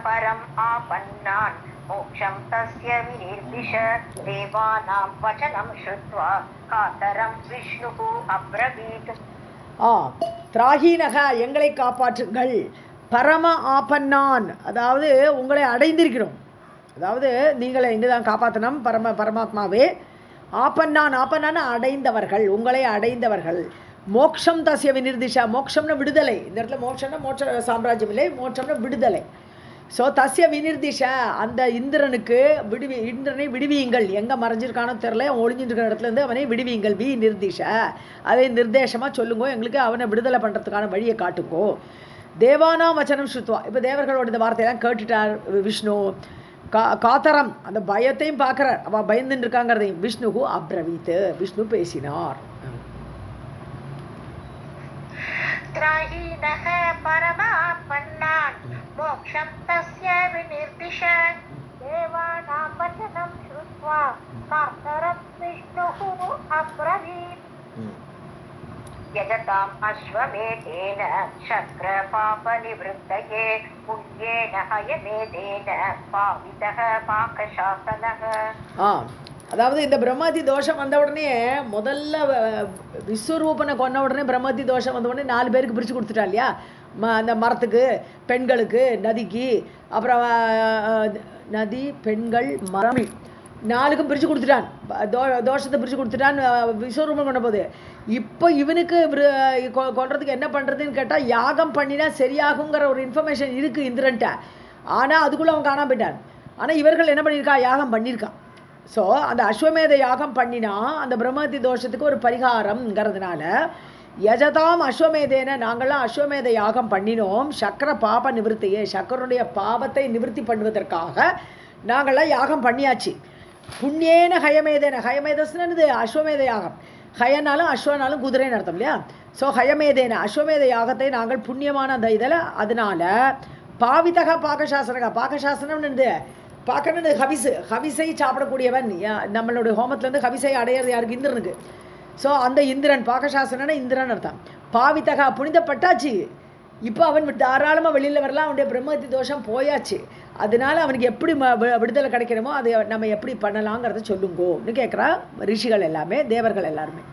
பரம் ஆபன்னான் மோக்ஷம் தஸ்ய விநிர்திஷ தேவானாம் வசனம் ஸ்ருத்வா காதரம் விஷ்ணுஹு அப்ரவீத். திராஹீனக எங்களை காப்பாற்றுங்கள், பரம ஆபன்னான் அதாவது உங்களை அடைந்திருக்கிறோம், அதாவது நீங்களை இங்கே தான் காப்பாற்றணும் பரமாத்மாவே. ஆப்பன்னான் அடைந்தவர்கள், உங்களை அடைந்தவர்கள். மோக்ஷம் தஸ்ய விநிர்திஷா. மோக்ஷம்னா விடுதலை. இந்த இடத்துல மோட்சம்னா மோட்ச சாம்ராஜ்யம் இல்லை, மோட்சம்னா விடுதலை. ஸோ தஸ்ய விநிர்திஷ, அந்த இந்திரனுக்கு இந்திரனை விடுவியுங்கள். எங்கே மறைஞ்சிருக்கானோ தெரில, ஒளிஞ்சிருக்கிற இடத்துலேருந்து அவனை விடுவியுங்கள். நிர்திஷ, அதை நிர்தேசமாக சொல்லுங்கோ, எங்களுக்கு அவனை விடுதலை பண்ணுறதுக்கான வழியை காட்டுங்கோ. தேவானாம் வச்சனம் ஸ்ருத்வா. இப்போ தேவர்களோட இந்த வார்த்தையெல்லாம் கேட்டுட்டார் விஷ்ணு. காத்தரம், அந்த பயத்தையும் பார்க்குறார், அவள் பயந்துட்டு இருக்காங்கிறதையும். விஷ்ணுகு அப்ரவீத், விஷ்ணு பேசினார். त्राहीनः परमापन्नान् मोक्षं तस्य विनिर्दिश देवानां वचनं श्रुत्वा कातरं विष्णुः अब्रवीत् यजताम् अश्वमेधेन शक्रपापनिवृत्तये पुण्येन हयमेधेन पावितः पाकशासनः. அதாவது இந்த பிரம்மஹத்தி தோஷம் வந்த உடனே முதல்ல விஸ்வரூபனை கொன்ன உடனே பிரம்மஹத்தி தோஷம் வந்த உடனே 4 பேருக்கு பிரித்து கொடுத்துட்டா இல்லையா? அந்த மரத்துக்கு, பெண்களுக்கு, நதிக்கு, அப்புறம் நதி, பெண்கள், மரம், 4க்கும் பிரித்து கொடுத்துட்டான். தோஷத்தை பிரித்து கொடுத்துட்டான் விஸ்வரூபம் கொண்ட போது. இப்போ இவனுக்கு கொள்றதுக்கு என்ன பண்ணுறதுன்னு கேட்டால், யாகம் பண்ணினா சரியாகுங்கிற ஒரு இன்ஃபர்மேஷன் இருக்குது இந்திரன்ட்ட. ஆனால் அதுக்குள்ளே அவன் காணாம போயிட்டான். ஆனால் இவர்கள் என்ன பண்ணியிருக்கா? யாகம் பண்ணியிருக்கான். ஸோ அந்த அஸ்வமேத யாகம் பண்ணினா அந்த பிரம்மஹத்தி தோஷத்துக்கு ஒரு பரிகாரம்ங்கிறதுனால யஜதாம் அஸ்வமேதேன, நாங்கள்லாம் அஸ்வமேத யாகம் பண்ணினோம். சக்கர பாப நிவர்த்தியே, சக்கரனுடைய பாவத்தை நிவர்த்தி பண்ணுவதற்காக நாங்கள்லாம் யாகம் பண்ணியாச்சு. புண்ணியேன ஹயமேதேன, ஹயமேதஸ்னது அஸ்வமேத யாகம். ஹயனாலும் அஸ்வனாலும் குதிரைன்னு அர்த்தம் இல்லையா? ஸோ ஹயமேதேன, அஸ்வமேத யாகத்தை நாங்கள் புண்ணியமான அந்த இதில், அதனால பாவிதக பாகசாசனக, பாகசாசனம்னு பார்க்கணுன்னு ஹவிசை சாப்பிடக்கூடியவன். நம்மளுடைய ஹோமத்துலேருந்து ஹவிசை அடையிறது யாருக்கு? இந்திரனுக்கு. ஸோ அந்த இந்திரன், பாகசாசனன்னா இந்திரன் அர்த்தம். பாவித்தகா, புனிதப்பட்டாச்சு. இப்போ அவன் தாராளமாக வெளியில் வரலாம், அவனுடைய பிரம்மஹத்தி தோஷம் போயாச்சு. அதனால அவனுக்கு எப்படி விடுதலை கிடைக்கணுமோ அதை நம்ம எப்படி பண்ணலாங்கிறத சொல்லுங்கோன்னு கேட்குறா ரிஷிகள் எல்லாமே, தேவர்கள் எல்லாருமே.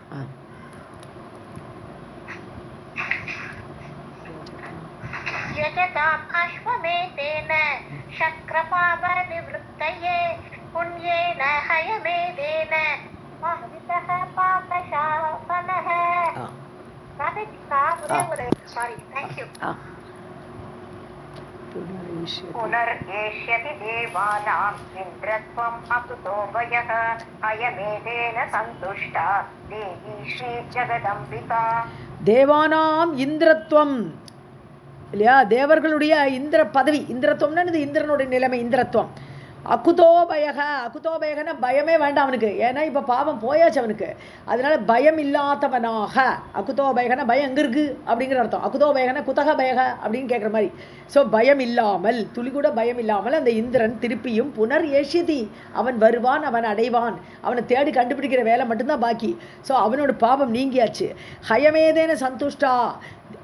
यजताम् अश्वमेधेन शक्रपापनिवृत्तये पुण्येन हयमेधेन पावितः पाकशासनः. Sorry, thank you. पुनर्येष्यति देवानाम् इन्द्रत्वम् अकुतो वयः हयमेधेन सन्तुष्टा देवी श्रीजगदम्बिका. தேவானாம் இந்திரத்வம் இல்லையா? தேவர்களுடைய இந்திர பதவி, இந்திரத்துவம்னா இது இந்திரனுடைய நிலைமை, இந்திரத்துவம். அகுதோபயக, அகுதோபயகன்னா பயமே வேண்டாம் அவனுக்கு. ஏன்னா இப்போ பாவம் போயாச்சு அவனுக்கு. அதனால பயம் இல்லாதவனாக. அகுதோபயகனா பயம் எங்கே இருக்குது அப்படிங்கிற அர்த்தம். அகுதோபயகனா குதக பயக அப்படின்னு கேட்குற மாதிரி. ஸோ பயம் இல்லாமல், துளி கூட பயம் இல்லாமல் அந்த இந்திரன் திருப்பியும் புனர் ஏஷிதி, அவன் வருவான், அவன் அடைவான். அவனை தேடி கண்டுபிடிக்கிற வேலை மட்டும்தான் பாக்கி. ஸோ அவனோட பாவம் நீங்கியாச்சு. ஹயமேதேன சந்துஷ்டா,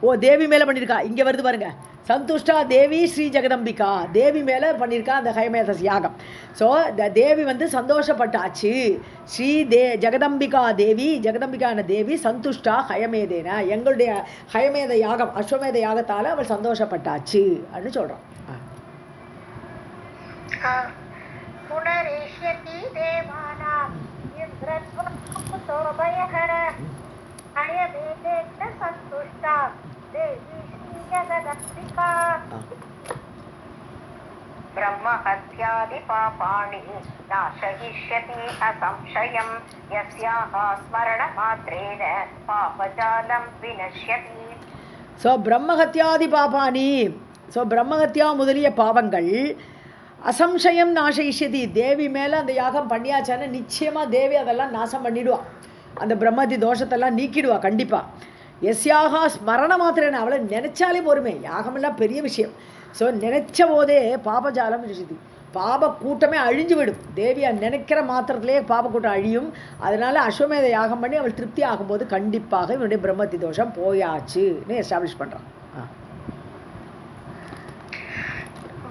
ஓ தேவி மேலே பண்ணியிருக்கா, இங்கே வருது பாருங்க, சந்துஷ்டா தேவி ஸ்ரீ ஜெகதம்பிகா, தேவி மேலே பண்ணியிருக்கா அந்த ஹயமேத யாகம். ஸோ தேவி சந்தோஷப்பட்டாச்சு. ஸ்ரீ ஜெகதம்பிகா தேவி, ஜெகதம்பிகான தேவி சந்துஷ்டா ஹயமேதேன, எங்களுடைய ஹயமேத யாகம் அஸ்வமேத யாகத்தால் அவள் சந்தோஷப்பட்டாச்சு அப்படின்னு சொல்கிறான். புனரேஷ்யதி தேவானாம் இந்திரத்வம் அகுதோபயக ஹயமேதேன சந்துஷ்டா தேவி ஸ்ரீ ஜெகதம்பிகா. ब्रह्महत्यादि पापाणि नाशयिष्यति असंशयं यस्याः स्मरणमात्रेण पापजालं विनश्यति. ஸோ பிரம்மஹத்யாதி பாபானி, ஸோ பிரம்மஹத்யா முதலிய பாவங்கள் அசம்சயம் நாசயிஷ்யதி, தேவி மேலே அந்த யாகம் பண்ணியாச்சான்னு நிச்சயமாக தேவி அதெல்லாம் நாசம் பண்ணிடுவா. அந்த பிரம்மஹத்தி தோஷத்தெல்லாம் நீக்கிடுவா கண்டிப்பாக. எஸ்யாக ஸ்மரண மாத்திரேன, அவளை நினைச்சாலே போருமே, யாகமெல்லாம் பெரிய விஷயம். ஸோ நினைச்ச போதே பாபஜாலம் இருக்குது, பாப கூட்டமே அழிஞ்சு விடும். தேவியை நினைக்கிற மாத்திரத்திலே பாப கூட்டம் அழியும். அதனால அஸ்வமேத யாகம் பண்ணி அவள் திருப்தி ஆகும்போது கண்டிப்பாக இவனுடைய பிரம்மஹத்தி தோஷம் போயாச்சுன்னு எஸ்டாப்ளிஷ் பண்ணுறான்.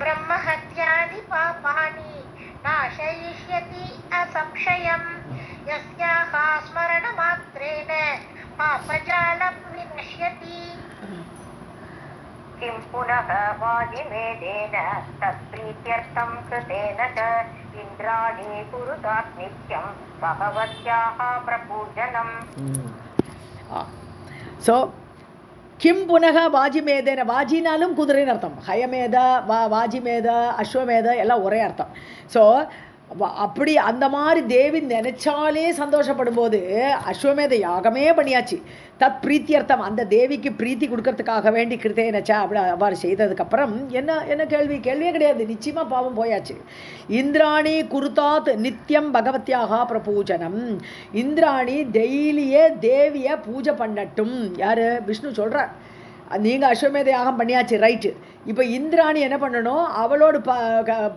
ब्रह्महत्यादि पापानि नाशयिष्यति असंशयं यस्याः स्मरणमात्रेण पापजालं विनश्यति. किं पुनः वाजिमेदेन तत्प्रीत्यर्थं कृतेन च इन्द्राणि कुरुतात् नित्यं भगवत्याः प्रपूजनम्. ஸோ கிம் புனக வாஜிமேதேன, வாஜினாலும் குதிரைன்னு அர்த்தம். ஹயமேத வாஜிமேத அஸ்வமேத எல்லாம் ஒரே அர்த்தம். ஸோ அப்படி அந்த மாதிரி தேவி நினைச்சாலே சந்தோஷப்படும் போது அஸ்வமேத யாகமே பண்ணியாச்சு. தத் பிரீத்தியர்த்தம், அந்த தேவிக்கு பிரீத்தி கொடுக்கறதுக்காக வேண்டி கிருத்தேனச்சா அப்படி அவ்வாறு செய்ததுக்கப்புறம் என்ன கேள்வியே கிடையாது, நிச்சயமாக பாவம் போயாச்சு. இந்திராணி குருதாத் நித்தியம் பகவத்தியாக பிரபூஜனம், இந்திராணி டெய்லியே தேவியை பூஜை பண்ணட்டும். யார்? விஷ்ணு சொல்கிறார். நீங்கள் அஸ்வமேத யாகம் பண்ணியாச்சு, ரைட்டு. இப்போ இந்திராணி என்ன பண்ணணும், அவளோட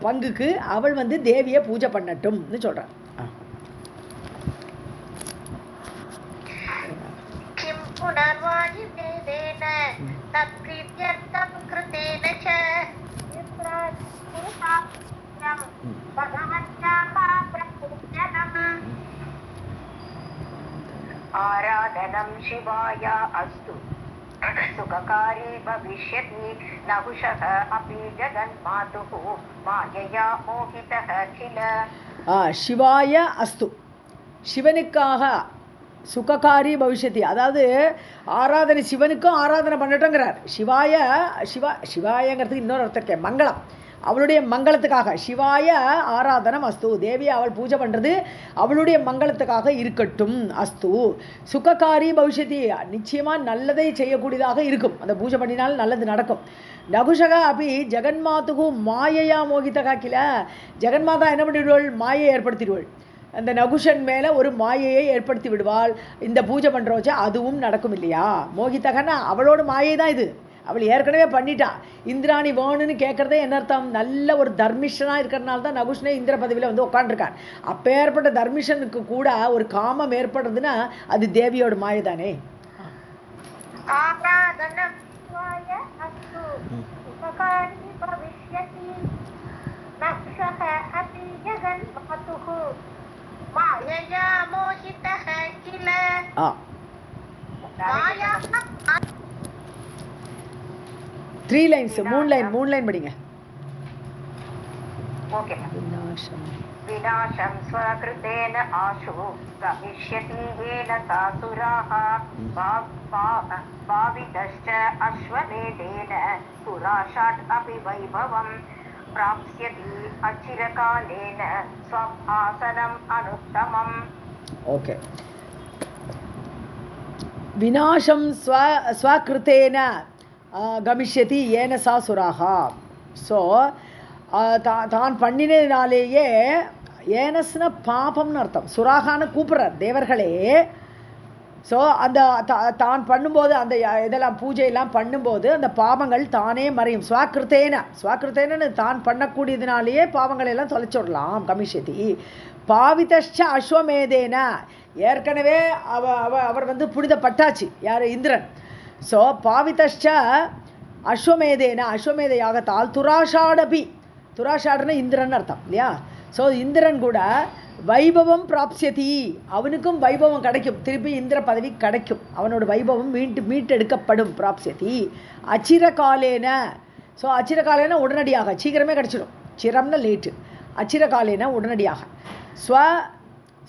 பங்குக்கு அவள் தேவியை பூஜை பண்ணட்டும்னு சொல்கிறார். ஆராதனம் சிவாய அஸ்து சுககாரி பவிஷ்யதி நகுஷக அபி ஜகன்மாதுः மாயையா மோகிதः கில. சிவாய அஸ்து, சிவனுக்காக சுககாரி பவிஷ்யதி, அதாவது ஆராதனை சிவனுக்கும் ஆராதனை பண்ணட்டுங்கிறார். சிவாயங்கிறதுக்கு இன்னொரு அர்த்தம் இருக்கேன், மங்களம், அவளுடைய மங்களத்துக்காக. சிவாய ஆராதனம் அஸ்து, தேவியை அவள் பூஜை பண்ணுறது அவளுடைய மங்களத்துக்காக இருக்கட்டும். அஸ்து சுககாரி பவிஷ்யதி, நிச்சயமாக நல்லதை செய்யக்கூடியதாக இருக்கும், அந்த பூஜை பண்ணினால் நல்லது நடக்கும். நகுஷகா அப்படி ஜெகன்மாதுகு மாயையா மோகிதகா கில, ஜெகன்மாதா என்ன பண்ணிவிடுவாள், மாயை ஏற்படுத்திடுவாள். அந்த நகுஷன் மேலே ஒரு மாயையை ஏற்படுத்தி விடுவாள். இந்த பூஜை பண்ணுறோச்சா அதுவும் நடக்கும் இல்லையா. மோகிதகன்னா அவளோட மாயை தான் இது, அவள் ஏற்கனவே பண்ணிட்டா. இந்திராணி வேணுன்னு கேட்குறதே என்ன அர்த்தம், நல்ல ஒரு தர்மிஷனாக இருக்கிறனால தான் நகுஷனே இந்திர பதவியில் உட்காந்துருக்கான். அப்போ ஏற்பட்ட தர்மிஷனுக்கு கூட ஒரு காமம் ஏற்படுறதுன்னா அது தேவியோட மாயை தானே. த்ரீ லைன்ஸ், மூணு லைன் படிங்க. विनाशं स्वकृतेन आशु गमिष्यति येन सासुराः भावितश्च अश्वमेधेन पुराशात् अपि वैभवं प्राप्स्यति अचिरकालेन स्वम् आसनम् अनुत्तमम्. ओके, विनाशं स्वकृतेन गमिष्यति येन सासुराः. ஸோ தான் பண்ணினதுனாலேயே, ஏனஸ்ன பாபம்னு அர்த்தம், சுராகான்னு கூப்பிட்றார் தேவர்களே. ஸோ அந்த தான் பண்ணும்போது அந்த இதெல்லாம் பூஜையெல்லாம் பண்ணும்போது அந்த பாவங்கள் தானே மறையும். ஸ்வாக்கிருத்தேனு தான் பண்ணக்கூடியதுனாலேயே பாவங்கள் எல்லாம் தொலைச்சுடலாம். கமிஷதி பாவிதஷ்ட அஸ்வமேதேன, ஏற்கனவே அவர் புனிதப்பட்டாச்சு, யார்? இந்திரன். ஸோ பாவிதஷ்ட அஸ்வமேதேன, அஸ்வமேத யாகத்தால் துராஷாடபி, துராஷாடுனா இந்திரன் அர்த்தம் இல்லையா. ஸோ இந்திரன் கூட வைபவம் பிராப்சியதி, அவனுக்கும் வைபவம் கிடைக்கும், திருப்பி இந்திர பதவி கிடைக்கும், அவனோட வைபவம் மீட்டெடுக்கப்படும். பிராப்சியதி அச்சிரகாலேன, ஸோ அச்சிரகாலேன உடனடியாக, சீக்கிரமே கிடச்சிடும். சிரம்னா லேட்டு, அச்சிரகாலேன உடனடியாக.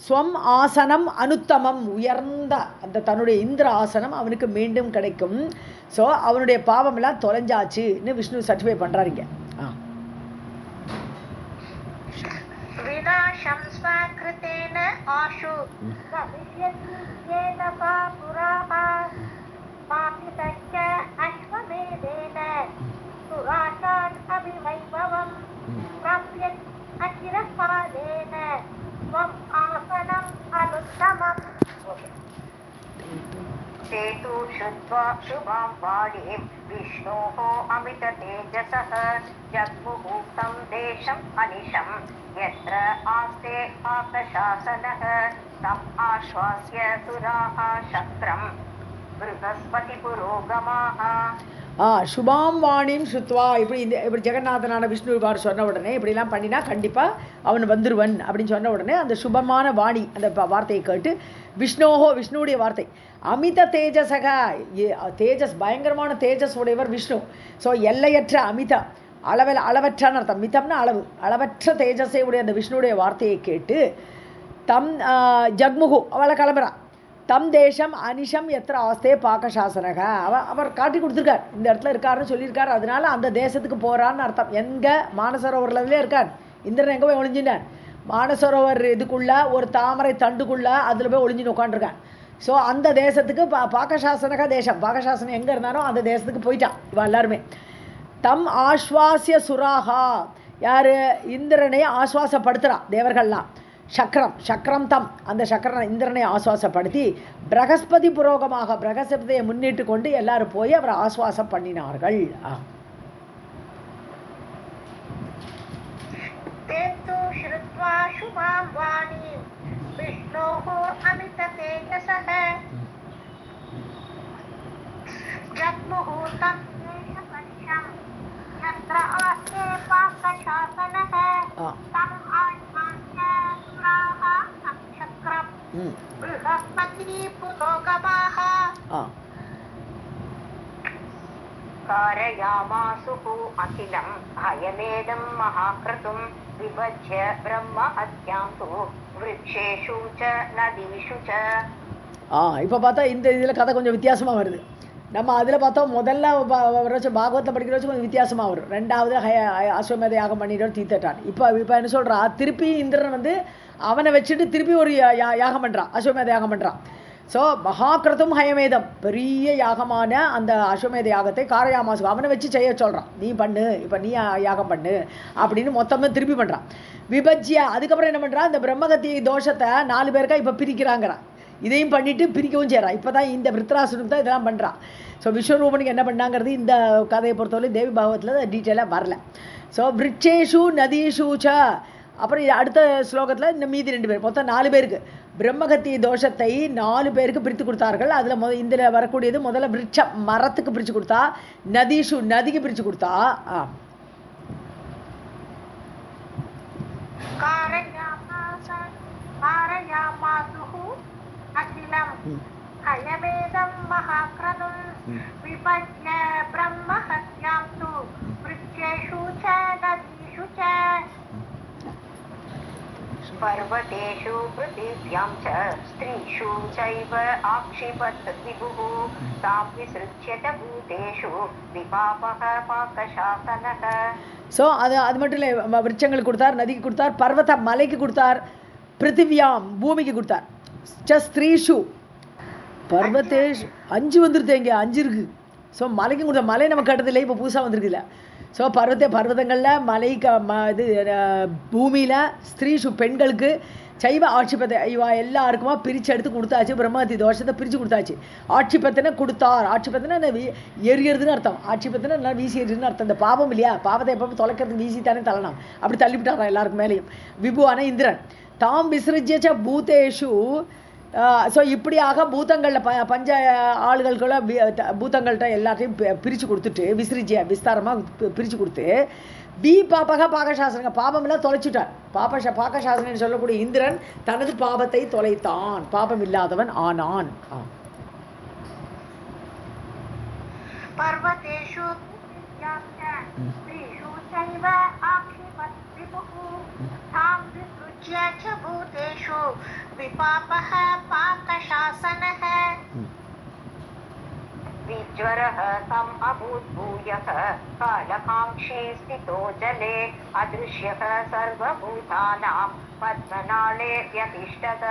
ஸ்வம் ஆசனம் அனுத்தமம், உயர்ந்த அந்த தன்னுடைய இந்திர ஆசனம் அவனுக்கு மீண்டும் கிடைக்கும். ஸோ அவனுடைய பாவமெல்லாம் தொலைஞ்சாச்சுன்னு விஷ்ணு சர்டிஃபை பண்ணுறாருங்க. विनाशं स्वकृतेन आशु गमिष्यति येन सासुराः भावितश्च अश्वमेधेन पुराशात् अपि वैभवं प्राप्स्यति अचिरकालेन स्वम् आसनम् अनुत्तमम्. सेतु श्रुत्वा शुभां वाणीं विष्णोः अमिततेजसः जग्मुहूर्तं देशम् अनिशम् यत्र आस्ते आप्तशासनः तम् आश्वास्य सुराः शस्त्रं बृहस्पति पुरोगमाः. சுபாம் வாணிம் ஸ்ருத்வா, இப்படி ஜெகநாதனான விஷ்ணு இவ்வாறு சொன்ன உடனே, இப்படிலாம் பண்ணினா கண்டிப்பாக அவன் வந்துருவன் அப்படின்னு சொன்ன உடனே அந்த சுபமான வாணி அந்த வார்த்தையை கேட்டு விஷ்ணுவுடைய வார்த்தை, அமித தேஜசக, தேஜஸ் பயங்கரமான தேஜஸ் உடையவர் விஷ்ணு. ஸோ எல்லையற்ற அமித, அளவற்றான அர்த்தம், மிதம்னா அளவு, அளவற்ற தேஜஸை உடைய அந்த விஷ்ணுடைய வார்த்தையை கேட்டு தம் ஜக்முகு, அவளை கிளம்புறான். தம் தேசம் அனிஷம் எத்திர ஆஸ்தே பாகசாசனக அவர் காட்டி கொடுத்துருக்கார், இந்த இடத்துல இருக்காருன்னு சொல்லியிருக்கார். அதனால அந்த தேசத்துக்கு போகிறான்னு அர்த்தம். எங்கே மானசரோவரில் இருக்கார் இந்திரன். எங்கே போய் ஒளிஞ்சினார்? மானசரோவர் இதுக்குள்ளே ஒரு தாமரை தண்டுக்குள்ளே அதில் போய் ஒளிஞ்சின்னு உட்காந்துருக்கான். ஸோ அந்த தேசத்துக்கு பாகசாசனக தேசம், பாகசாசனம் எங்கே இருந்தாலும் அந்த தேசத்துக்கு போயிட்டான் இவன் எல்லாருமே. தம் ஆஸ்வாசிய சுராகா, யார்? இந்திரனை ஆஸ்வாசப்படுத்துகிறான் தேவர்கள்லாம். சக்கரம் தம், அந்த சக்கரம் இந்திரனை ஆஸ்வாசப்படுத்தி பிரகஸ்பதி புரோகமாக பிரகஸ்பதியை முன்னிட்டு கொண்டு எல்லாரும் போய் அவரை ஆஸ்வாசம் பண்ணினார்கள். कारयामासुः अखिलं हयमेदं महाक्रतुं विभज्य ब्रह्महत्यां तु वृक्षेषु च नदीषु च. இப்போ பார்த்தா இந்த இதில் கதை கொஞ்சம் வித்தியாசமாக வருது. நம்ம அதில் பார்த்தோம் முதல்ல பாகவத்தில் படிக்கிற வச்சு கொஞ்சம் வித்தியாசமாக வரும். ரெண்டாவது அஸ்வமேத யாகம் பண்ணிட்டு தீர்த்தட்டான். இப்போ என்ன சொல்கிறா, திருப்பி இந்திரன் வந்து அவனை வச்சுட்டு திருப்பி ஒரு யாகம் பண்ணுறான், அஸ்வமேத யாகம் பண்ணுறான். ஸோ மகாக்கிருதம் ஹயமேதம், பெரிய யாகமான அந்த அஸ்வமேத யாகத்தை காரயாமாசு அவனை வச்சு செய்ய சொல்கிறான். நீ பண்ணு, இப்போ நீ யாகம் பண்ணு அப்படின்னு மொத்தமாக திருப்பி பண்ணுறான். விபஜ்ய அதுக்கப்புறம் என்ன பண்ணுறான், இந்த பிரம்மகத்தி தோஷத்தை 4 பேருக்கா இப்போ பிரிக்கிறாங்கிறான். இதையும் பண்ணிவிட்டு பிரிக்கவும் செய்கிறான். இப்போ தான் இந்த விருத்ராசுனுக்கு தான் இதெல்லாம் பண்ணுறான். ஸோ விஸ்வரூபனுக்கு என்ன பண்ணாங்கிறது இந்த கதையை பொறுத்தவரை தேவி பாகவத்தில் டீட்டெயிலாக வரல. ஸோ விருட்சேஷு நதீஷு ச, அப்புறம் அடுத்த ஸ்லோகத்தில் இந்த மீதி 2 பேர், மொத்தம் 4 பேருக்கு பிரம்மகத்தி தோஷத்தை 4 பேருக்கு பிரித்து கொடுத்தார்கள். அதில் இதில் வரக்கூடியது முதல்ல விருட்ச மரத்துக்கு பிரித்து கொடுத்தா, நதீஷு நதிக்கு பிரித்து கொடுத்தா. पर्वतेषु पृथिव्यां च स्त्रीषु चैव आक्षिपत् विभुः तां विसृज्य च भूतेषु विपापः पाकशासनः. ஸோ அது மட்டும் இல்லை, விருட்சங்களுக்கு கொடுத்தார், நதிக்கு கொடுத்தார், பர்வத மலைக்கு கொடுத்தார், பிருத்திவியாம் பூமிக்கு கொடுத்தார். ஸ்திரீஷு பர்வத்தேஷு 5 வந்துருது, இங்கே 5 இருக்குது. ஸோ மலைக்கும் கொடுத்தார். மலை நம்ம கட்டதில்லை, இப்போ புதுசாக வந்துருக்குல்ல. ஸோ பர்வதங்களில் மலைக்கு இது பூமியில் ஸ்திரீஷு பெண்களுக்கு சைவ ஆட்சிப்பத்தை இவா எல்லாருக்குமா பிரித்து எடுத்து கொடுத்தாச்சு. பிரம்மஹத்தி தோஷத்தை பிரித்து கொடுத்தாச்சு. ஆட்சிப்பத்தின கொடுத்தார். ஆட்சிப்பத்தின எரியறதுன்னு அர்த்தம். ஆட்சிப்பத்தின நல்லா வீசி எறிதுன்னு அர்த்தம். இந்த பாவம் இல்லையா, பாவத்தை எப்போ தொலைக்கிறதுக்கு வீசி தானே தள்ளணும், அப்படி தள்ளிவிட்டாரான் எல்லாருக்கும் மேலேயும். விபுவான இந்திரன் தாம் விசிறிச்ச பூதேஷு. ஸோ இப்படியாக பூதங்களில் பஞ்ச ஆளுகளுக்குள்ள பூதங்கள்கிட்ட எல்லாத்தையும் பிரித்து கொடுத்துட்டு விஸ்தாரமாக பிரித்து கொடுத்து பாபக பாகசாசனங்க பாபமெல்லாம் தொலைச்சுட்டார். பாகசாசனன்னு சொல்லக்கூடிய இந்திரன் தனது பாபத்தை தொலைத்தான், பாபம் இல்லாதவன் ஆனான். विज्वरः तम् अभूत् भूयः कालकाङ्क्षी स्थितो जले अदृश्यः सर्वभूतानां पद्मनाळे व्यतिष्ठत.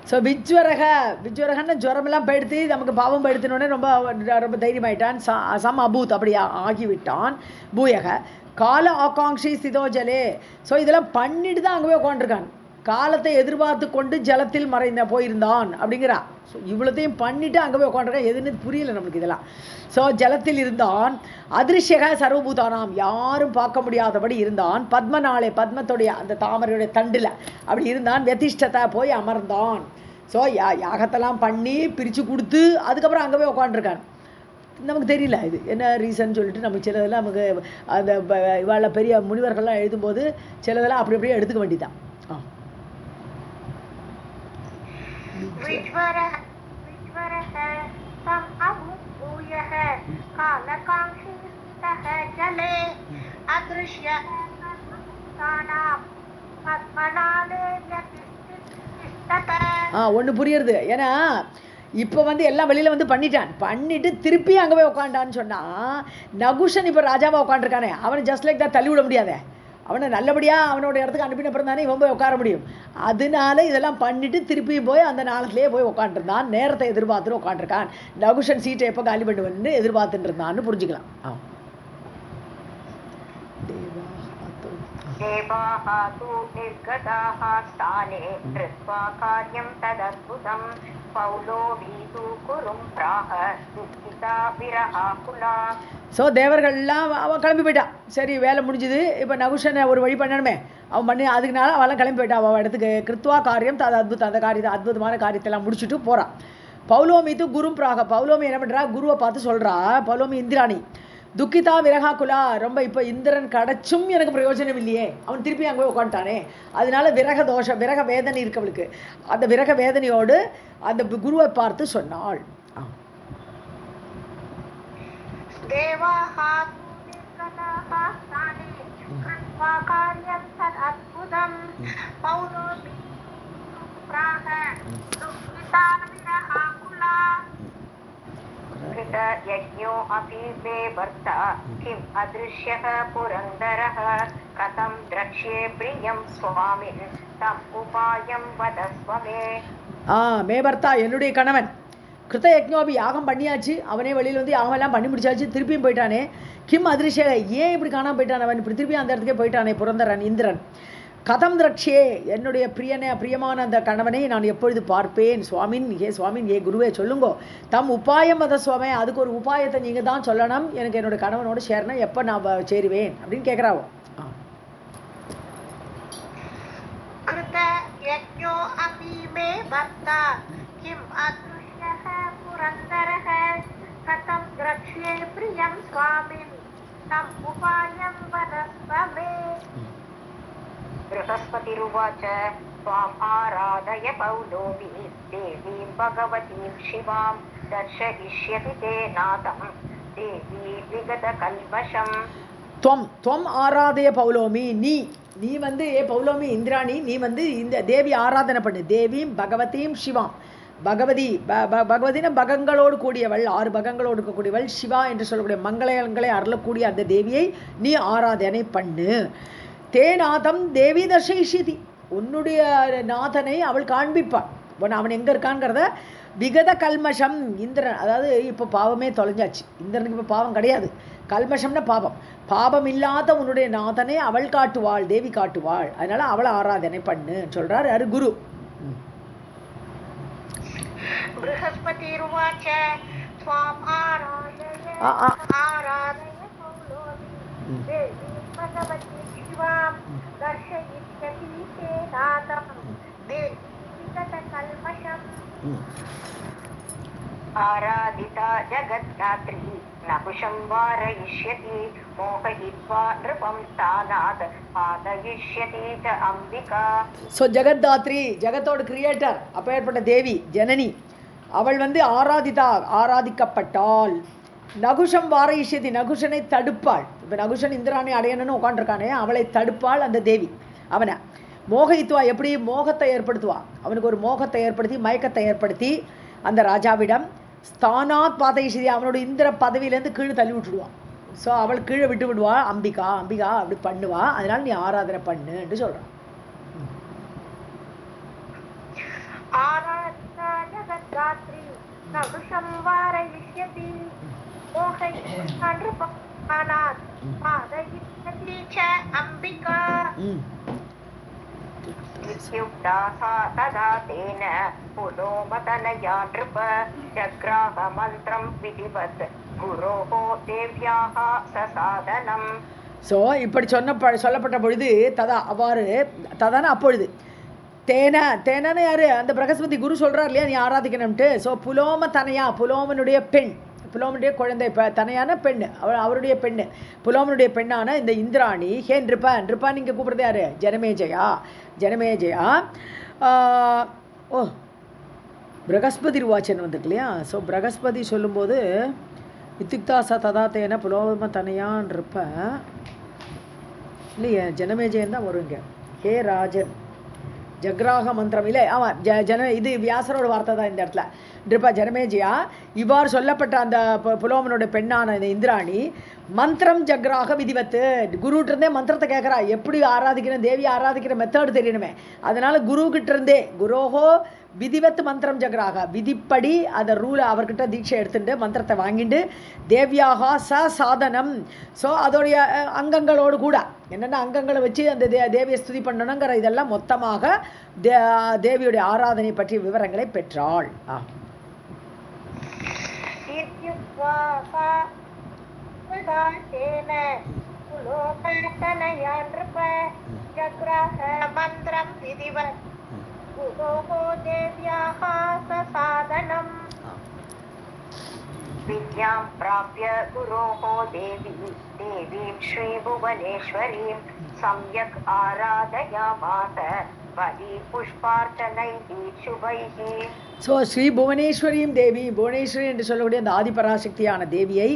ஸோ விஜ்வரகன்னு ஜுரமெல்லாம் போயிடுத்து, நமக்கு பாவம் போயிடுத்துனோடனே ரொம்ப தைரியமாயிட்டான். சம் அபூத் அப்படி ஆகிவிட்டான். பூயக கால ஆகாங்ஷி ஸ்திதோ ஜலே. ஸோ இதெல்லாம் பண்ணிட்டு தான் அங்கே போய் உட்காந்துருக்கான். காலத்தை எதிர்பார்த்து கொண்டு ஜலத்தில் போயிருந்தான் அப்படிங்கிறா. ஸோ இவ்வளோத்தையும் பண்ணிவிட்டு அங்கே போய் உட்காந்துருக்கான். எதுன்னு புரியலை நம்மளுக்கு இதெல்லாம். ஸோ ஜலத்தில் இருந்தான். அதிருஷ்யக சர்வபூதானாம், யாரும் பார்க்க முடியாதபடி இருந்தான். பத்மநாளே பத்மத்துடைய அந்த தாமரையுடைய தண்டில் அப்படி இருந்தான். வெதிஷ்டத்தை போய் அமர்ந்தான். ஸோ யாகத்தெல்லாம் பண்ணி பிரித்து கொடுத்து அதுக்கப்புறம் அங்கே போய் உட்காந்துருக்கான். நமக்கு தெரியல இது என்ன ரீசன் சொல்லிட்டு நமக்கு சிலதெல்லாம் நமக்கு அந்த இவாள பெரிய முனிவர்கள்லாம் எழுதும்போது சிலதெல்லாம் அப்படி அப்படியே எடுத்துக்க வேண்டியதான். ஒன்று புரியுறது. ஏன்னா இப்போ வந்து எல்லாம் வெளியில் வந்து பண்ணிட்டு திருப்பி அங்கே போய் உட்காண்டான்னு சொன்னால் நகுஷன் இப்போ ராஜாவாக உட்காந்துருக்கானே அவனை ஜஸ்ட் லைக் தான் தள்ளி விட முடியாதே. அவனை நல்லபடியாக அவனோட இடத்துக்கு அனுப்பின அப்புறம் தானே இவன் போய் உட்கார முடியும். அதனால இதெல்லாம் பண்ணிட்டு திருப்பி போய் அந்த நாளத்துலேயே போய் உட்காந்துருந்தான். நேரத்தை எதிர்பார்த்துட்டு உட்காந்துருக்கான். நகுஷன் சீட்டை எப்போ காலி பண்ணுவேன்னு எதிர்பார்த்துட்டு இருந்தான்னு புரிஞ்சுக்கலாம். देवाः तु निर्गताः स्थाने कृत्वा कार्यं तदद्भुतं पौलोवीतु कुरुं प्राह दुःखिता विरहाकुला. ஸோ தேவர்கள்லாம் அவன் கிளம்பி போயிட்டான். சரி வேலை முடிஞ்சுது. இப்போ நகுஷனை ஒரு வழி பண்ணணுமே. அவன் பண்ணி அதுக்குனால அவெல்லாம் கிளம்பி போயிட்டான். அவன் இடத்துக்கு கிருத்வா காரியம் அது அத்புதம். அந்த காரியத்தை அற்புதமான காரியத்தெல்லாம் முடிச்சுட்டு போகிறான். பௌலோமித்து குரும் பிராக. பௌலோமி என்ன பண்ணுறா, குருவை பார்த்து சொல்கிறா. பௌலோமி இந்திராணி துக்கிதா விரகா குலா. ரொம்ப இப்போ இந்திரன் கிடச்சும் எனக்கு பிரயோஜனம் இல்லையே, அவன் திருப்பி அங்கே போய் உட்காந்துட்டானே. அதனால விரக தோஷம், விரக வேதனை இருக்கவளுக்கு. அந்த விரக வேதனையோடு அந்த குருவை பார்த்து சொன்னாள். यज्ञो अपि मे भर्ता किम् अदृश्यः पुरन्दरः कथं द्रक्ष्ये प्रियं स्वामिन् तम् उपायं वदस्व मे. மே பர்த்தா என்னுடைய கணவன். கிருத்த யஜ்ஞோபி யாகம் பண்ணியாச்சு. அவனே வெளியில் வந்து யாகமெல்லாம் பண்ணி முடிச்சாச்சு. திருப்பியும் போயிட்டானே. கிம் அதிர்ஷ்ய ஏன் இப்படி காணாமல் போயிட்டான் அவன்? இப்படி திருப்பி அந்த இடத்துக்கே போயிட்டானே புரந்தரன் இந்திரன். கதம் திரட்சியே என்னுடைய பிரியமான அந்த கணவனை நான் எப்பொழுது பார்ப்பேன்? சுவாமின் ஏ சுவாமின் ஏ குருவே சொல்லுங்கோ. தம் உபாயம் வத சுவாமி, அதுக்கு ஒரு உபாயத்தை நீங்கள் தான் சொல்லணும். எனக்கு என்னோட கணவனோடு சேரணும், எப்போ நான் சேருவேன் அப்படின்னு கேட்குறாவோ. बृहस्पतिरुवाच त्वाम् आराधय पौलोमी देवीं भगवतीं शिवां दर्शयिष्यति ते नाथं देवी विगतकल्मषं. त्वम् आराधय पौलोमी. நீ வந்து ஏ பௌலோமி இந்திராணி, நீ வந்து இந்த தேவி ஆராதனை பண்ணு. தேவீம் பகவதீம் சிவாம். பகவதின பகங்களோடு கூடியவள், 6 பகங்களோடு இருக்கக்கூடியவள். சிவா என்று சொல்லக்கூடிய மங்களங்களை அருளக்கூடிய அந்த தேவியை நீ ஆராதனை பண்ணு. தே நாதம் தேவி தர்ஷயிஷிதி, உன்னுடைய நாதனை அவள் காண்பிப்பாள். அவன் எங்கே இருக்கான்ங்கிறத. விகத கல்மஷம் இந்திரன், அதாவது இப்போ பாவமே தொலைஞ்சாச்சு. இந்திரனுக்கு இப்போ பாவம் கிடையாது. கல்மஷம்னா பாவம். பாவம் இல்லாத உன்னுடைய நாதனை அவள் காட்டுவாள், தேவி காட்டுவாள். அதனால அவளை ஆராதனை பண்ணு சொல்றார் யாரு? குரு. बृहस्पतिरुवाच त्वाम् आराधय पौलोमी देवीं भगवतीं शिवां दर्शयिष्यति ते नाथं देवी विगतकल्मषम्. आराधिता जगद्धात्री नकुशं वारयिष्यति मोहयित्वा नृपं स्थानात् पादयिष्यति च अम्बिका. ஸோ ஜெகத்தாத்ரி, ஜெகத்தோட கிரியேட்டர், அப்பேற்பட்ட தேவி ஜனனி, அவள் வந்து ஆராதிக்கப்பட்டாள். நகுஷம் வாரயிஷ்யதி, நகுஷனை தடுப்பாள். இப்போ நகுஷன் இந்திராணி அடையணும்னு உட்காந்துருக்கானே, அவளை தடுப்பாள் அந்த தேவி. அவனை மோகயித்துவா, எப்படி மோகத்தை ஏற்படுத்துவா, அவனுக்கு ஒரு மோகத்தை ஏற்படுத்தி மயக்கத்தை ஏற்படுத்தி அந்த ராஜாவிடம் ஸ்தானாத் பாதயிஷதி, அவனோட இந்திர பதவியிலேருந்து கீழே தள்ளி விட்டுடுவான். ஸோ அவள் கீழே விட்டு விடுவா. அம்பிகா அப்படி பண்ணுவா. அதனால நீ ஆராதனை பண்ணுன்னு சொல்கிறான். तदा तेन पुलोमतनया नृप जग्राह मन्त्रं विधिवत् गुरोः देव्याः ससादनम्. ஸோ இப்படி சொல்லப்பட்ட பொழுது ததான அப்பொழுது தேனன்னு யாரு? அந்த பிரகஸ்பதி குரு சொல்கிறார் இல்லையா, நீ ஆராதிக்கணும்ட்டு. ஸோ புலோம தனையா, புலோமனுடைய பெண், புலோமனுடைய குழந்தை, தனையான பெண், அவருடைய பெண்ணு, புலோமனுடைய பெண்ணான இந்த இந்திராணி. ஹே நிருப்பான் இங்கே கூப்பிட்றது யாரு? ஜனமேஜயா. ஓ பிரகஸ்பதி ருவாச்சன் வந்திருக்கு இல்லையா. ஸோ பிரகஸ்பதி சொல்லும்போது இத்திக்தாசா ததாத்தேன புலோம தனையான் இருப்ப இல்லையே, ஜனமேஜயன் தான் வருங்க. ஹே ராஜன் ஜக்ராக மந்திரம் இல்லை, ஆமாம் ஜன இது வியாசரோட வார்த்தை தான் இந்த இடத்துல. நிருபா ஜனமேஜியா இவ்வாறு சொல்லப்பட்ட அந்த புலோமனோட பெண்ணான இந்த இந்திராணி மந்திரம் ஜக்ராக விதிவத்து, குருகிட்டருந்தே மந்திரத்தை கேட்குறா. எப்படி ஆராதிக்கணும், தேவியை ஆராதிக்கிற மெத்தட் தெரியணுமே. அதனால குருக்கிட்ட இருந்தே குரோஹோ விதிவத்து மந்திரம் ஜக்ராக, விதிப்படி அந்த ரூலை அவர்கிட்ட தீட்சை எடுத்துட்டு மந்திரத்தை வாங்கிட்டு தேவியாக சாதனம். ஸோ அதோடைய அங்கங்களோடு கூட என்னென்ன அங்கங்களை வச்சு அந்த தேவியை ஸ்துதி பண்ணணுங்கிற இதெல்லாம் மொத்தமாக தேவியுடைய ஆராதனை பற்றிய விவரங்களை பெற்றாள். மந்திரம் விதிவத் குரோஹோ தேவ்யாஹ சசாதனம். வித்யாம் பிராப்ய குரோஹோ தேவீம் ஸ்ரீபுவனேஸ்வரீம் சம்யக் ஆராதயாமாஸ பலி புஷ்பார்ச்சனைஹி சுபைஹி. ஸோ ஸ்ரீ புவனேஸ்வரியும் தேவி, புவனேஸ்வரி என்று சொல்லக்கூடிய அந்த ஆதிபராசக்தியான தேவியை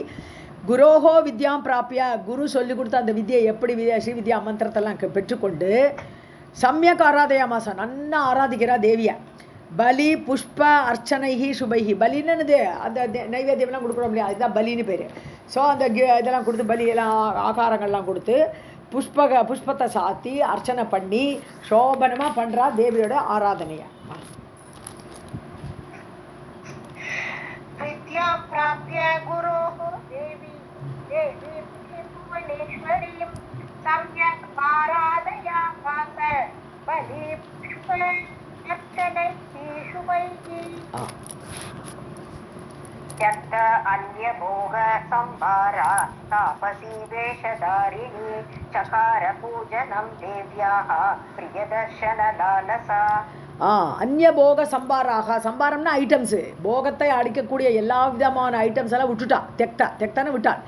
குரோஹோ வித்யாம் பிராப்பிய, குரு சொல்லிக் கொடுத்த அந்த வித்யை எப்படி ஸ்ரீ வித்யா மந்திரத்தெல்லாம் பெற்றுக்கொண்டு சம்யக் ஆராதயாமாசா நன்னா ஆராதிக்கிறா தேவியை. பலி புஷ்ப அர்ச்சனைஹி சுபைஹி, பலின்னு அந்த நைவேத்தியம்லாம் கொடுக்குறோம் இல்லையா, அதுதான் பலின்னு பேர். ஸோ அந்த இதெல்லாம் கொடுத்து பலியெல்லாம் ஆகாரங்கள்லாம் கொடுத்து புஷ்பத்தை சாத்தி அர்ச்சனை பண்ணி சோபனமாக பண்ணுறா தேவியோட ஆராதனையை. வித்யா பிராப்ய குரோஹோ தேவீம் புவனேஸ்வரீம் சம்யக் ஆராதயாமாஸ பலி புஷ்ப அர்ச்சனைஹி சுபைஹி. त्यक्त अन्यभोग संभारा तापसी वेशधारिणी चकार पूजनं देव्याः प्रियदर्शन लालसा. அந்நியபோக சம்பாராக, சம்பாரம்னா ஐட்டம்ஸு, போகத்தை அடிக்கக்கூடிய எல்லா விதமான ஐட்டம்ஸ் எல்லாம் விட்டுட்டா. தெக்தான்னு விட்டாள்.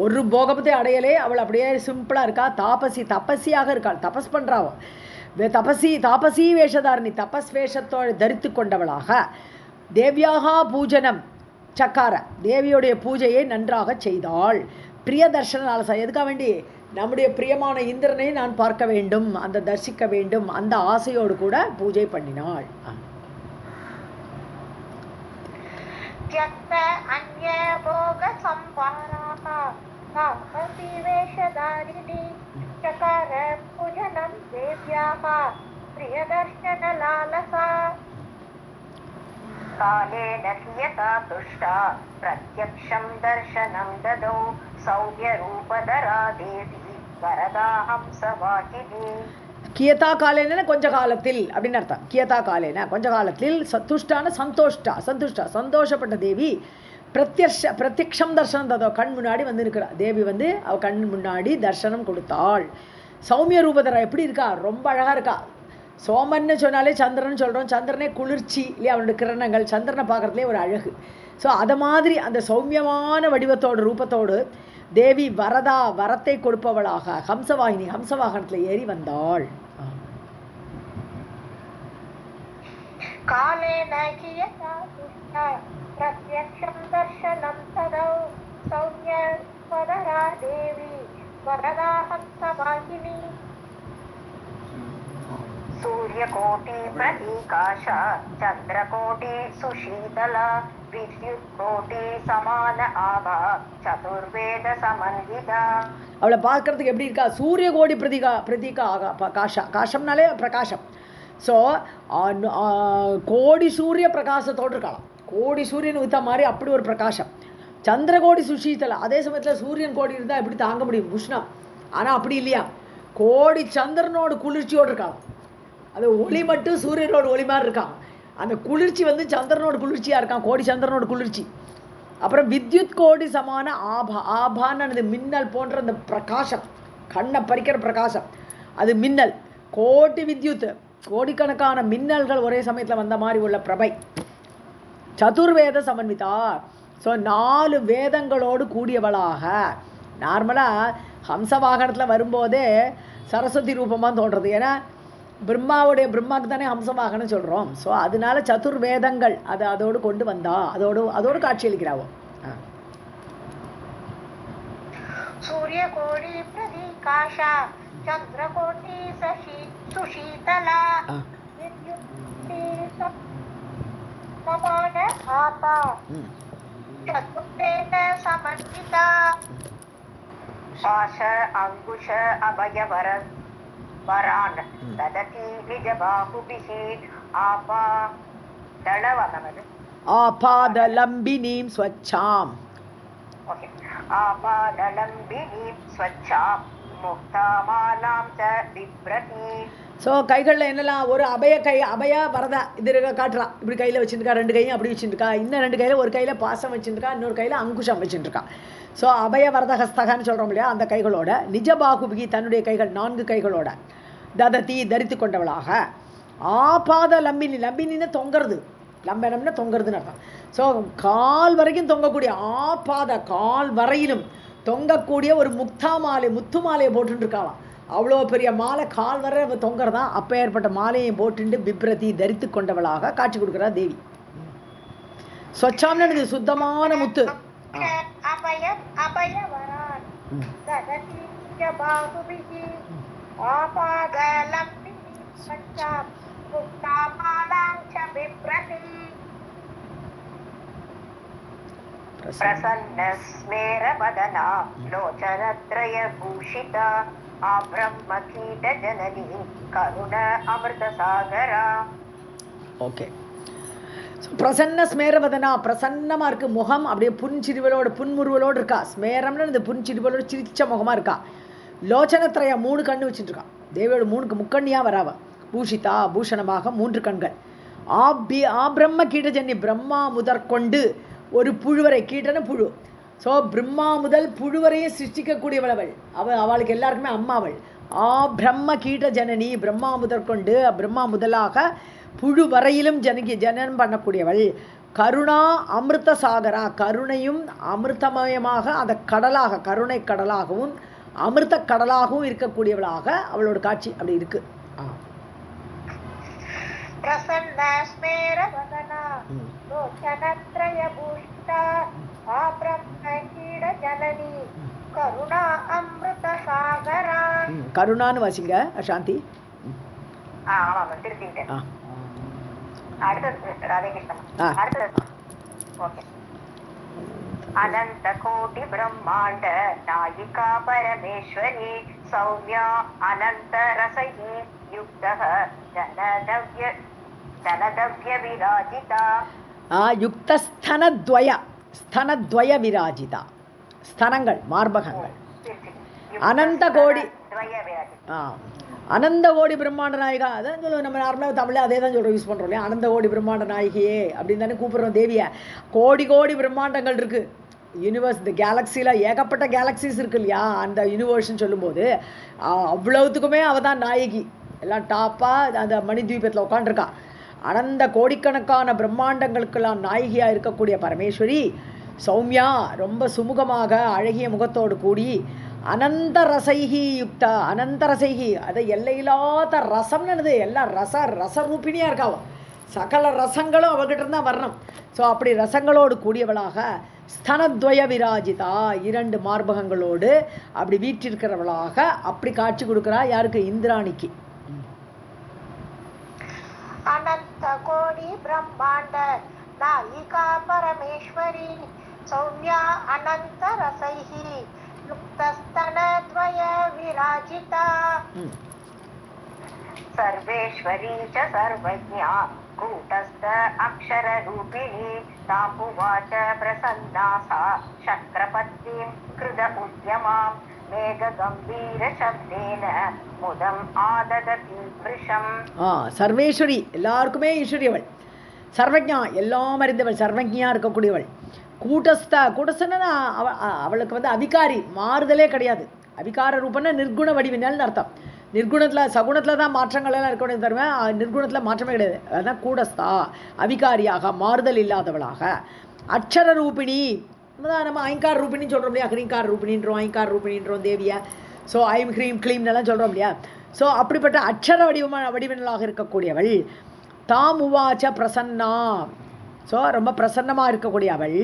ஒரு போகத்தை அடையலே, அவள் அப்படியே சிம்பிளாக இருக்கா. தபசியாக இருக்காள், தபஸ் பண்ணுறாவோ. தாபசி வேஷதாரிணி, தபஸ் வேஷத்தோடு தரித்து கொண்டவளாக தேவியாக பூஜனம் சக்கார, தேவியோடைய பூஜையை நன்றாக செய்தாள். பிரிய தர்ஷன லாலசா, எதுக்காக வேண்டி நம்முடைய பிரியமான இந்திரனை நான் பார்க்க வேண்டும், அந்த தரிசிக்க வேண்டும், அந்த ஆசையோடு கூட பூஜை பண்ணினாள். त्यक्त अन्यभोग संभाराः तापसी वेशधारिणी चकार पूजनं देव्याः प्रियदर्शन लालसा. कालेन कियता तुष्टा प्रत्यक्षं दर्शनं ददौ सौम्यरूपधरा देवी वरदा हंसवाहिनी. கியதா காலேன கொஞ்ச காலத்தில் அப்படின்னு அர்த்தம். கியதா காலேன கொஞ்ச காலத்தில், துஷ்டான சந்தோஷப்பட்ட தேவி. பிரத்யக்ஷம் தர்சனம் ததோ, கண் முன்னாடி வந்து இருக்கிறா தேவி, வந்து அவ கண் முன்னாடி தர்சனம் கொடுத்தாள். சௌமிய ரூபதரா எப்படி இருக்கா, ரொம்ப அழகா இருக்கா. சோமன்னு சொன்னாலே சந்திரன் சொல்கிறோம், சந்திரனே குளிர்ச்சி இல்லையா, அவனுடைய கிரணங்கள், சந்திரனை பார்க்குறதுலே ஒரு அழகு. ஸோ அதை மாதிரி அந்த சௌமியமான வடிவத்தோடு ரூபத்தோடு தேவி வரத்தை கொடுப்பவளாக ஹம்சவாகனத்தில் ஏறி வந்தாள். कालेन कियता तुष्टा प्रत्यक्षं दर्शनं तदौ सौम्यवदरा देवी वरदा हंसवाहिनी. सूर्यकोटि प्रतीकाशा चंद्रकोटि सुशीतला विद्युत्कोटि समान आभा चतुर्वेद समन्विता. அவளை பார்க்கறதுக்கு எப்படி இருக்கா, சூரிய கோடி பிரதீகா காஷம்னாலே பிரகாசம். ஸோ கோடி சூரிய பிரகாசத்தோடு இருக்கலாம், கோடி சூரியன் ஊற்ற மாதிரி அப்படி ஒரு பிரகாசம். சந்திரகோடி சுஷீத்தலை, அதே சமயத்தில் சூரியன் கோடி இருந்தால் எப்படி தாங்க முடியும் உஷ்ணம், ஆனால் அப்படி இல்லையா, கோடி சந்திரனோட குளிர்ச்சியோடு இருக்கலாம். அது ஒளி மட்டும் சூரியனோட ஒளி மாதிரி இருக்கான், அந்த குளிர்ச்சி வந்து சந்திரனோட குளிர்ச்சியாக இருக்கான், கோடி சந்திரனோட குளிர்ச்சி. அப்புறம் வித்யுத் கோடி சமான ஆபான்னு மின்னல் போன்ற அந்த பிரகாசம், கண்ணை பறிக்கிற பிரகாசம், அது மின்னல். கோடி வித்யுத், கோடிக்கணக்கான மின்னல்கள் ஒரே சமயத்தில் வந்த மாதிரி உள்ள பிரபை. சதுர்வேத சமன்விதா, ஸோ 4 வேதங்களோடு கூடியவளாக. நார்மலாக ஹம்சவாகனத்தில் வரும்போதே சரஸ்வதி ரூபமாக தோன்றது, ஏன்னா பிரம்மாவுக்கு தானே ஹம்சவாகனம் சொல்கிறோம். ஸோ அதனால சதுர்வேதங்கள் அதோடு கொண்டு வந்தா, அதோடு காட்சியளிக்கிறாவோ. சூரிய கோடி பிரதீகாஷா சந்திரகோட்டி சுஷீதலா சமான ஆபா சத்துரேன சமன்விதா பாஷ அங்குஷ அபயவர வரான் தததி நிஜபாஹுபிஹி ஆபா தளவனவது ஆபாதலம்பினீம் ஸ்வச்சாம். ஓகே. ஆபாதலம்பினீம் ஸ்வச்சாம் முக்தாமாலாம் ச விப்ரதி. ஸோ கைகளில் என்னெல்லாம், ஒரு அபய கை, அபய வரதா இது காட்டுறான், இப்படி கையில் வச்சுருக்கா, 2 கையும் அப்படி வச்சுருக்கா, இன்னும் 2 கையில், ஒரு கையில் பாசம் வச்சுருக்கா, இன்னொரு கையில் அங்குஷம் வச்சுருக்கா. ஸோ அபய வரத ஹஸ்தகான்னு சொல்கிறோம் இல்லையா, அந்த கைகளோட நிஜபாகுபிகி தன்னுடைய கைகள் 4 கைகளோட தததி தரித்து கொண்டவளாக ஆபாத லம்பினி, லம்பினின்னு தொங்குறது, லம்பனம்னா தொங்குறதுன்னு அர்த்தம். ஸோ கால் வரைக்கும் தொங்கக்கூடிய, ஆபாத கால் வரையிலும் தொங்கக்கூடிய ஒரு முக்தா மாலை, முத்து மாலையை போட்டுருக்காளாம். அவ்வளோ பெரிய மாலை கால் வர தொங்குறதா. அப்போ ஏற்பட்ட மாலையை போட்டுண்டு பிப்ரதி தரித்து கொண்டவளாக காட்சி கொடுக்குறா தேவி. ஸ்வச்சாம்னு சுத்தமான முத்து. பிரசன்ன ஸ்மேர வதனா லோச்சனத்ரய பூஷிதா ஆப்ரஹ்ம கீட ஜனனி கருண அமிர்த சாகரா. ஓகே. பிரசன்ன ஸ்மேரவதனா, பிரசன்னமாக இருக்குது முகம், அப்படியே புன்சிரிவலோடு புன்முறுவலோடு இருக்கா. ஸ்மேரம்னு இந்த புன்சிரிவலோடு சிரிச்ச முகமாக இருக்கா. லோச்சனத்ரயா 3 கண்ணு வச்சுட்டுருக்கா. தேவியோட 3 முக்கண்ணியாக வராவ. பூஷிதா பூஷணமாக 3 கண்கள். ஆப்ரஹ்ம கீடஜன்னி, பிரம்மா முதற்கொண்டு ஒரு புழுவரை, கீட்டன புழு. ஸோ பிரம்மா முதல் புழுவரையும் சிருஷ்டிக்கக்கூடியவள் அவள். அவளுக்கு எல்லாருக்குமே அம்மாவள். பிரம்ம கீட்ட ஜனனி, பிரம்மா முதற்கொண்டு பிரம்மா முதலாக புழு வரையிலும் ஜனனம் பண்ணக்கூடியவள். கருணா அமிர்த சாகரா, கருணையும் அமிர்தமயமாக அந்த கடலாக, கருணை கடலாகவும் அமிர்த கடலாகவும் இருக்கக்கூடியவளாக அவளோட காட்சி அப்படி இருக்கு. பிரசன்ன ஸ்மேர வதனா லோச்சனத்ரய பூஷிதா ஆப்ரஹ்ம கீட ஜனனி கருணா அமிர்த சாகரா. கருணான்னு வாசிங்க சாந்தி. ஆமாம், திருத்திட்டேன். அடுத்தது ராதேகிருஷ்ணன். அடுத்தது ஓகே. அனந்த கோட்டி பிரம்மாண்ட நாயிகா பரமேஸ்வரி சௌமியா அனந்த ரசைஹி யுக்தஹ ஜனதவ்ய விராஜிதா. யுக்தஸ்தனத்வய, ஸ்தனத்வய விராஜிதா, ஸ்தனங்கள் மார்பகங்கள். அனந்த கோடி, அனந்த கோடி பிரம்மாண்ட நாயகா, அதான் சொல்லுவோம் நம்ம நார்மலாக தமிழில் அதே தான் சொல்கிறோம், யூஸ் பண்ணுறோம் இல்லையா. அனந்த கோடி பிரம்மாண்ட நாயகியே அப்படின்னு தானே கூப்பிட்றோம் தேவியை. கோடி கோடி பிரம்மாண்டங்கள் இருக்குது யூனிவர்ஸ். இந்த கேலக்ஸியில் ஏகப்பட்ட கேலக்ஸிஸ் இருக்குது இல்லையா. அந்த யூனிவர்ஸ்ன்னு சொல்லும்போது அவ்வளவுத்துக்குமே அவள் தான் நாயகி. எல்லாம் டாப்பாக அந்த மணித்வீபத்தில் உட்காண்டிருக்கா. அனந்த கோடிக்கணக்கான பிரம்மாண்டங்களுக்கெல்லாம் நாயகியாக இருக்கக்கூடிய பரமேஸ்வரி சௌமியா, ரொம்ப சுமுகமாக அழகிய முகத்தோடு கூடி அனந்த ரசைகி யுக்த, அனந்த ரசைகி, அதை எல்லையில்லாத ரசம்னு, எல்லாம் ரசரூபிணியாக இருக்காவ. சகல ரசங்களும் அவகிட்ட இருந்தால் வரணும். ஸோ அப்படி ரசங்களோடு கூடியவளாக ஸ்தனத்வய விராஜிதா, 2 மார்பகங்களோடு அப்படி வீற்றிருக்கிறவளாக அப்படி காட்சி கொடுக்குறா. யாருக்கு? இந்திராணிக்கு. அனந்த கோடி பிரம்மாண்ட நாயிகா பரமேஸ்வரி சௌமியா அனந்த ரசைஹி யுக்தஸ்தனத்வய விராஜிதா சர்வேஸ்வரி ச சர்வஜ்ஞா கூட்டஸ்த அக்ஷர ரூபிணி தாமுவாச பிரசன்னா சா சக்ரபத்திம் கிருத உத்யமாம் மேக கம்பீர சப்தேன முதம் ஆதததி பிருஷம். சர்வேஸ்வரி, எல்லாருக்குமே ஈஸ்வரியவள். சர்வஜ்ஞா, எல்லாம் அறிந்தவள், சர்வஜ்ஞா இருக்கக்கூடியவள். கூட்டஸ்தன்னா அவளுக்கு அவிகாரி, மாறுதலே கிடையாது. அவிகார ரூபன்னா நிர்குண வடிவினல்னு அர்த்தம். நிர்குணத்தில் சகுணத்தில் தான் மாற்றங்கள் எல்லாம் இருக்கணும் தருவேன், நிர்குணத்தில் மாற்றமே கிடையாது. அதுதான் கூடஸ்தா, அவிகாரியாக மாறுதல் இல்லாதவளாக. அக்ஷர ரூபிணி, நம்ம ஐங்கார ரூபிணின்னு சொல்கிறோம் இல்லையா. ஹ்ரீங்கார ரூபிணின்றோம், ஐங்கார ரூபிணின்றோம் தேவியை. ஸோ ஐம் ஹ்ரீம் க்ளீம்னெல்லாம் சொல்கிறோம் இல்லையா. ஸோ அப்படிப்பட்ட அக்ஷர வடிவினலாக இருக்கக்கூடியவள். தாம் உவாச்ச பிரசன்னா, ஸோ ரொம்ப பிரசன்னமாக இருக்கக்கூடிய அவள்.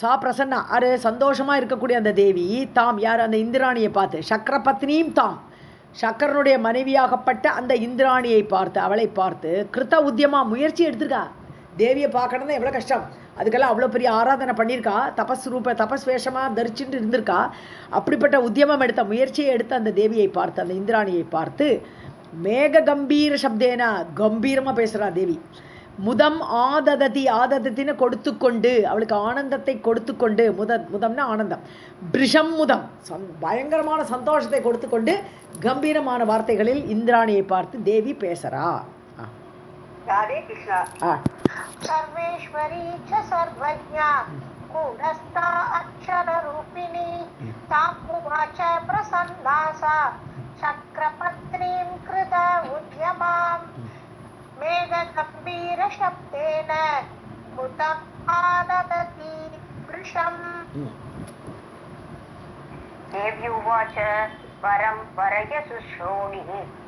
சா பிரசன்னா, அது சந்தோஷமாக இருக்கக்கூடிய அந்த தேவி. தாம் யார்? அந்த இந்திராணியை பார்த்து. சக்கரபத்னியும் தாம், சக்கரனுடைய மனைவியாகப்பட்ட அந்த இந்திராணியை பார்த்து, அவளை பார்த்து கிருத்த உத்தியமா முயற்சி எடுத்திருக்கா. தேவியை பார்க்கணும் எவ்வளோ கஷ்டம், அதுக்கெல்லாம் அவ்வளோ பெரிய ஆராதனை பண்ணியிருக்கா, தபஸ் வேஷமாக தரிச்சுட்டு இருந்திருக்கா. அப்படிப்பட்ட உத்தியமம் எடுத்த முயற்சியை எடுத்த அந்த தேவியை பார்த்து, அந்த இந்திராணியை பார்த்து மேக கம்பீர சப்தேன கம்பீரமாக பேசுகிறா தேவி. முதம் ஆததத்தின்னு கொடுத்து கொண்டு, அவளுக்கு ஆனந்தத்தை கொடுத்து கொண்டு, முதம்னா ஆனந்தம், பிரிஷம் முதம் பயங்கரமான சந்தோஷத்தை கொடுத்து கொண்டு கம்பீரமான வார்த்தைகளில் இந்திராணியை பார்த்து தேவி பேசுறா. ராதே கிருஷ்ணா. சர்வேஸ்வரி ச சர்வஜ்ஞா கூடஸ்தா அக்ஷர ரூபிணி தாமுவாச பிரசன்னாசா சக்ரபத்ரீம் கிருத உத்யமாம் மேக கம்பீர சப்தேன முதம் ஆதததி ப்ருஷம். தேவ்யுவாச वरं वरय सुश्रोणि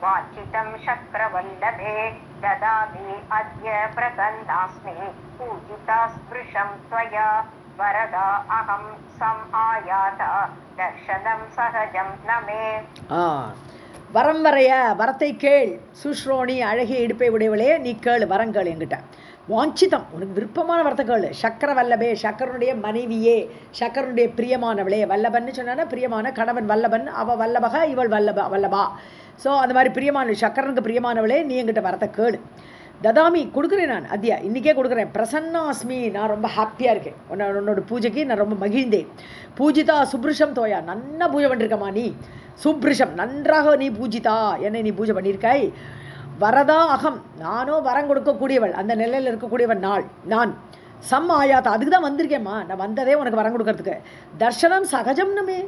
वाञ्छितं शक्रवल्लभे ददामि अद्य प्रसन्नास्मि पूजिता स्पृशं त्वया वरदा अहं समायाता दर्शनं सहजं न मे. வரம் வரைய, வரத்தை கேள், சுஷ்ரோணி அழகிய இடுப்பை உடையவளே நீ கேளு, வரங்கள் என்கிட்ட. வாஞ்சிதம், உனக்கு விருப்பமான வரத்தை கேளு. சக்கர வல்லபே, சக்கரனுடைய மனைவியே, சக்கரனுடைய பிரியமானவளே. வல்லபன்னு சொன்னா பிரியமான கணவன் வல்லபன், அவ வல்லபக இவள் வல்லபா. ஸோ அந்த மாதிரி பிரியமான சக்கரனுக்கு பிரியமானவளே நீ என்கிட்ட வரத்தை கேளு. ததாமி கொடுக்குறேன், நான் அத்தியா இன்றைக்கே கொடுக்குறேன். பிரசன்னாஸ்மி, நான் ரொம்ப ஹாப்பியாக இருக்கேன், உன்னோட பூஜைக்கு நான் ரொம்ப மகிழ்ந்தேன். பூஜிதா சுப்ருஷம் தோயா, நன்னா பூஜை பண்ணிருக்கம்மா நீ. சுப்ருஷம், நன்றாக நீ பூஜிதா, என்னை நீ பூஜை பண்ணியிருக்காய். வரதா அகம், நானோ வரம் கொடுக்கக்கூடியவள், அந்த நிலையில் இருக்கக்கூடியவள் நான். சம் ஆயாத்தா, அதுக்கு தான் வந்திருக்கேம்மா, நான் வந்ததே உனக்கு வரம் கொடுக்கறதுக்கு. தர்ஷனம் சகஜம்னுமே,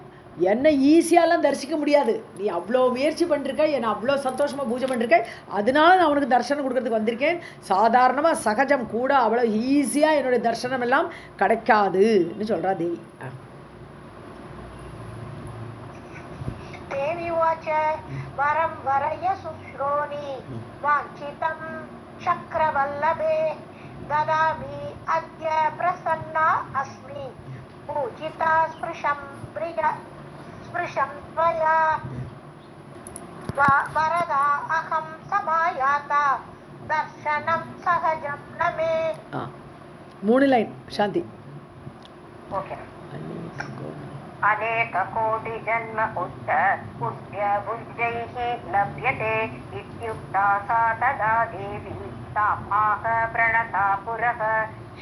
என்னை ஈஸியாலாம் தரிசிக்க முடியாது, நீ அவ்வளோ முயற்சி பண்ணிருக்க, என்னை அவ்வளோ சந்தோஷமாக பூஜை பண்ணிருக்க, அதனால நான் உனக்கு தர்ஷனம் கொடுக்கறதுக்கு வந்திருக்கேன். சாதாரணமாக சகஜம் கூட அவ்வளோ ஈஸியாக என்னுடைய தர்ஷனம் எல்லாம் கிடைக்காதுன்னு சொல்கிறா தேவி. देवीवाच वरं वरय सुश्रोणि वाञ्छितं शक्रवल्लभे ददामि अद्य प्रसन्ना अस्मि पूजिता स्पृशं त्वया वरदा अहं समायाता दर्शनं सहजं न मे. 3 லைன் சாந்தி. ओके. अनेक कोटि जन्म उत्तर पुण्य भुजैः लभ्यते इत्युक्ता सा तदा देवी तामाह प्रणता पुरः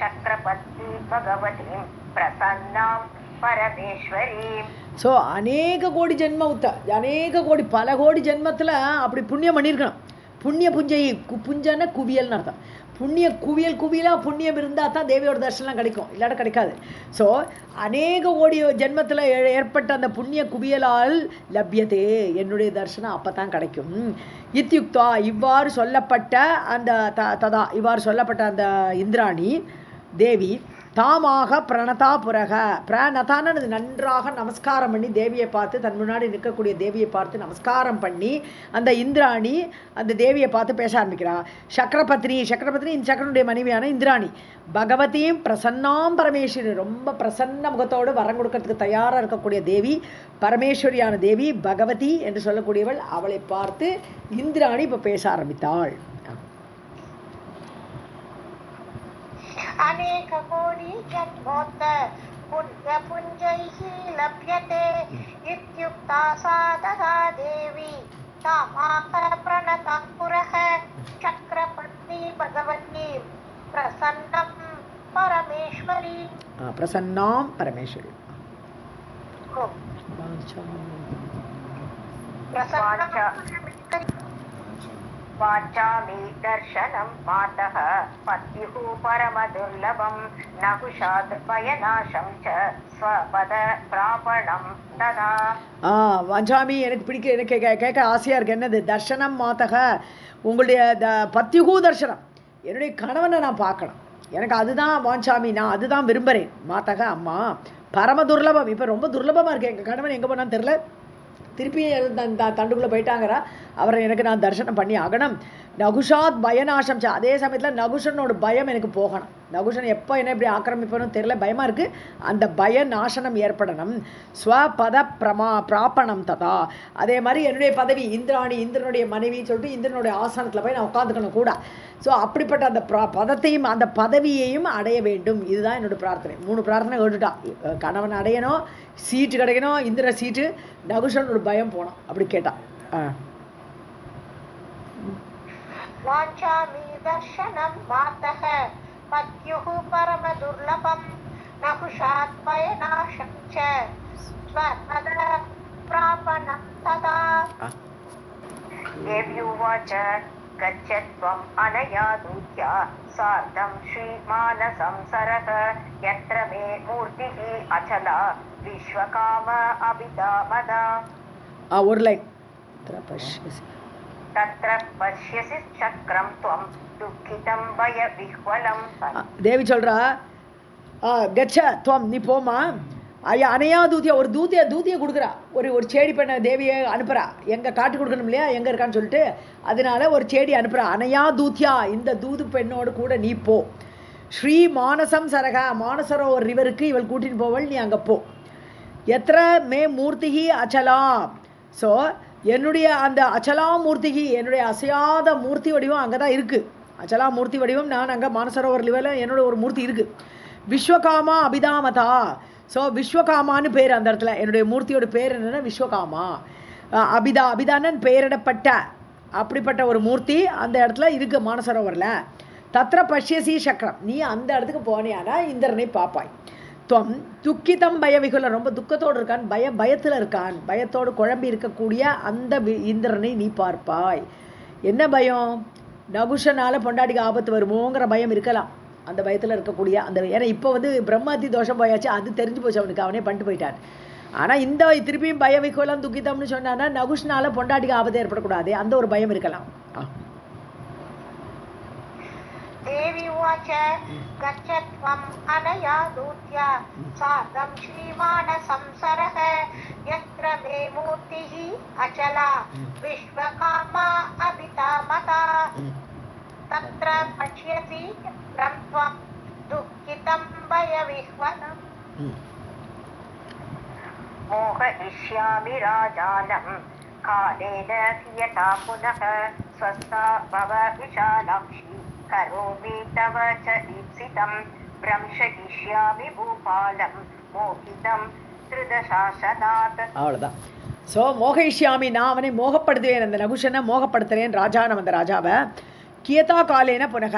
शक्रपत्नी भगवतीं प्रसन्नां परमेश्वरीं. ஸோ அநேக கோடி ஜென்ம அநேக கோடி பல கோடி ஜென்மத்தில் அப்படி புண்ணியம் பண்ணியிருக்கணும். புண்ணிய புஞ்சை, புஞ்சன்னா குவியல்னு அர்த்தம். புண்ணிய குவியலாக புண்ணியம் இருந்தால் தான் தேவியோட தர்ஷனம் கிடைக்கும், இல்லாட்ட கிடைக்காது. ஸோ அநேக கோடி ஜென்மத்தில் ஏற்பட்ட அந்த புண்ணிய குவியலால் லப்யதே, என்னுடைய தர்ஷனம் அப்போ தான் கிடைக்கும். இத்யுக்தா, இவ்வாறு சொல்லப்பட்ட அந்த இந்திராணி தேவி தாமாக பிரணதா புரக, பிரணதான்னு நன்றாக நமஸ்காரம் பண்ணி தேவியை பார்த்து, தன் முன்னாடி நிற்கக்கூடிய தேவியை பார்த்து நமஸ்காரம் பண்ணி அந்த இந்திராணி அந்த தேவியை பார்த்து பேச ஆரம்பிக்கிறா. சக்கரபத்னி இந்த சக்கரனுடைய மனைவியான இந்திராணி பகவதியும் பிரசன்னாம் பரமேஸ்வரி, ரொம்ப பிரசன்ன முகத்தோடு வரம் கொடுக்கறதுக்கு தயாராக இருக்கக்கூடிய தேவி, பரமேஸ்வரியான தேவி பகவதி என்று சொல்லக்கூடியவள். அவளை பார்த்து இந்திராணி இப்போ பேச ஆரம்பித்தாள். अनेक कोटि जन्मोत्तर पुण्य पुञ्जैः लभ्यते इत्युक्ता सा तदा देवी तामाह प्रणता पुरः चक्रपत्नी भगवती प्रसन्नं परमेश्वरी. प्रसन्नां परमेश्वरी. वाचामि दर्शनं मातः पत्युः परमदुर्लभं नहुषाद् भयनाशं च स्वपद प्रापणं तदा. வாஞ்சாமி, எனக்கு பிடிக்க, எனக்கு கேட்க ஆசையாக இருக்குது. என்னது? தர்ஷனம் மாதக, உங்களுடைய பத்யுகு தர்ஷனம், என்னுடைய கணவனை நான் பார்க்கணும், எனக்கு அதுதான் வாஞ்சாமி, நான் அதுதான் விரும்புகிறேன். மாதக அம்மா, பரம துர்லபம், இப்போ ரொம்ப துர்லபமாக இருக்குது, எங்கள் கணவன் எங்கே போனான்னு தெரில, திருப்பி தண்டுக்குள்ளே போயிட்டாங்கிறா, அவரை எனக்கு நான் தரிசனம் பண்ணி ஆகணும். நகுஷாத் பயநாசம் ச, அதே சமயத்தில் நகுஷனோட பயம் எனக்கு போகணும். நகுஷன் எப்போ என்ன இப்படி ஆக்கிரமிப்பனும் தெரியல, பயமாக இருக்குது. அந்த பய நாசனம் ஏற்படணும். ஸ்வபத பிராபணம் ததா, அதே மாதிரி என்னுடைய பதவி இந்திராணி, இந்திரனுடைய மனைவின்னு சொல்லிட்டு இந்திரனுடைய ஆசனத்தில் போய் நான் உட்காந்துக்கணும் கூட. ஸோ அப்படிப்பட்ட அந்த பதத்தையும் அந்த பதவியையும் அடைய வேண்டும். இதுதான் என்னோட பிரார்த்தனை. 3 பிரார்த்தனை கேட்டுட்டா. கணவன் அடையணும், சீட்டு கிடைக்கணும், இந்திர சீட்டு, நகுஷனோட பயம் போகணும், அப்படி கேட்டா. வாஞ்சாமி தர்ஷனம் மாதः பத்யுः பரம துர்லபம் நகுஷாத் பயநாசம் ச ஸ்வபத பிராபணம் ததா. தேவ்யுவாச்ச கச்சத்வம் அனயா தூத்யா சார்த்தம் ஸ்ரீமானசம் சரக யத்ர மே மூர்த்திஹி அச்சலா விஸ்வகாம அபிதாமதா. ஒரு லைன். தத்ர பஷ்யசி சக்ரம் த்வம் துக்கிதம் பய விஹ்வலம். தேவி சொல்றா, கச்ச துவம், நீ போமா. ஐயா அனையா தூத்தியா, ஒரு தூத்தியை கொடுக்குறா. ஒரு சேடி பெண்ணை தேவியை அனுப்புறா. எங்கே காட்டு கொடுக்கணும் இல்லையா, எங்கே இருக்கான்னு சொல்லிட்டு, அதனால ஒரு சேடி அனுப்புறா. அனையா தூத்தியா, இந்த தூது பெண்ணோடு கூட நீ போ. ஸ்ரீ மானசம் சரகா, மானசரோவர் ரிவருக்கு இவள் கூட்டின்னு போவள், நீ அங்கே போ. எத்திர மே மூர்த்திகி அச்சலா, ஸோ என்னுடைய அந்த அச்சலா மூர்த்திகி, என்னுடைய அசையாத மூர்த்தி வடிவம் அங்கே தான் இருக்குது. அச்சலா மூர்த்தி வடிவம் நான் அங்கே மானசரோவர் லிவலில் என்னோட ஒரு மூர்த்தி இருக்குது. விஸ்வகாமா அபிதாமதா, ஸோ விஸ்வகாமான்னு பேர் அந்த இடத்துல. என்னுடைய மூர்த்தியோட பேர் என்னென்னா விஸ்வகாமா. அபிதானன் பெயரிடப்பட்ட அப்படிப்பட்ட ஒரு மூர்த்தி அந்த இடத்துல இருக்குது மானசரோவரில். தத்திர பஷ்யசி சக்கரம், நீ அந்த இடத்துக்கு போனியானா இந்திரனை பார்ப்பாய். துவம் துக்கிதம் பயவிகுல, ரொம்ப துக்கத்தோடு இருக்கான், பயத்தில் இருக்கான், பயத்தோடு குழம்பி இருக்கக்கூடிய அந்த இந்திரனை நீ பார்ப்பாய். என்ன பயம்? நகுஷனால பொண்டாட்டிக்கு ஆபத்து வருமோங்கிற பயம் இருக்கலாம். அந்த பயத்தில் இருக்கக்கூடிய அந்த, ஏன்னா இப்போ பிரம்மாதி தோஷம் போயாச்சு, அது தெரிஞ்சு போச்சு அவனுக்கு, அவனே பண்ணிட்டு போயிட்டான். ஆனால் இந்த திருப்பியும் பயவிகுலம் துக்கிதம்னு சொன்னான்னா நகுஷனால பொண்டாட்டிக்கு ஆபத்து ஏற்படக்கூடாது, அந்த ஒரு பயம் இருக்கலாம். தேவி உவாச்ச கச்சத்வம் அனயா தூத்யா சார்தம் ஸ்ரீமானசம் சரக யத்ர மே மூர்த்திஹி அச்சலா விஸ்வகாமா அபிதாமதா. தத்ர பஷ்யசி த்வம் துக்கிதம் பயவிஹ்வலம். மோகயிஷ்யாமி ராஜானம் காலேன கியதா புனः ஸ்வஸ்தா பவ விஷாலாக்ஷி கரோமி தவ ச ஈப்சிதம் பிரம்ஷயிஷ்யாமி பூபாலம் மோகிதம் த்ரிதசாசனாத். அவ்வளோதான். ஸோ மோகயிஷ்யாமி, நான் அவனை மோகப்படுத்துவேன், அந்த நகுஷனை மோகப்படுத்துகிறேன், ராஜானம் அந்த ராஜாவை. கியதா காலேன புனக,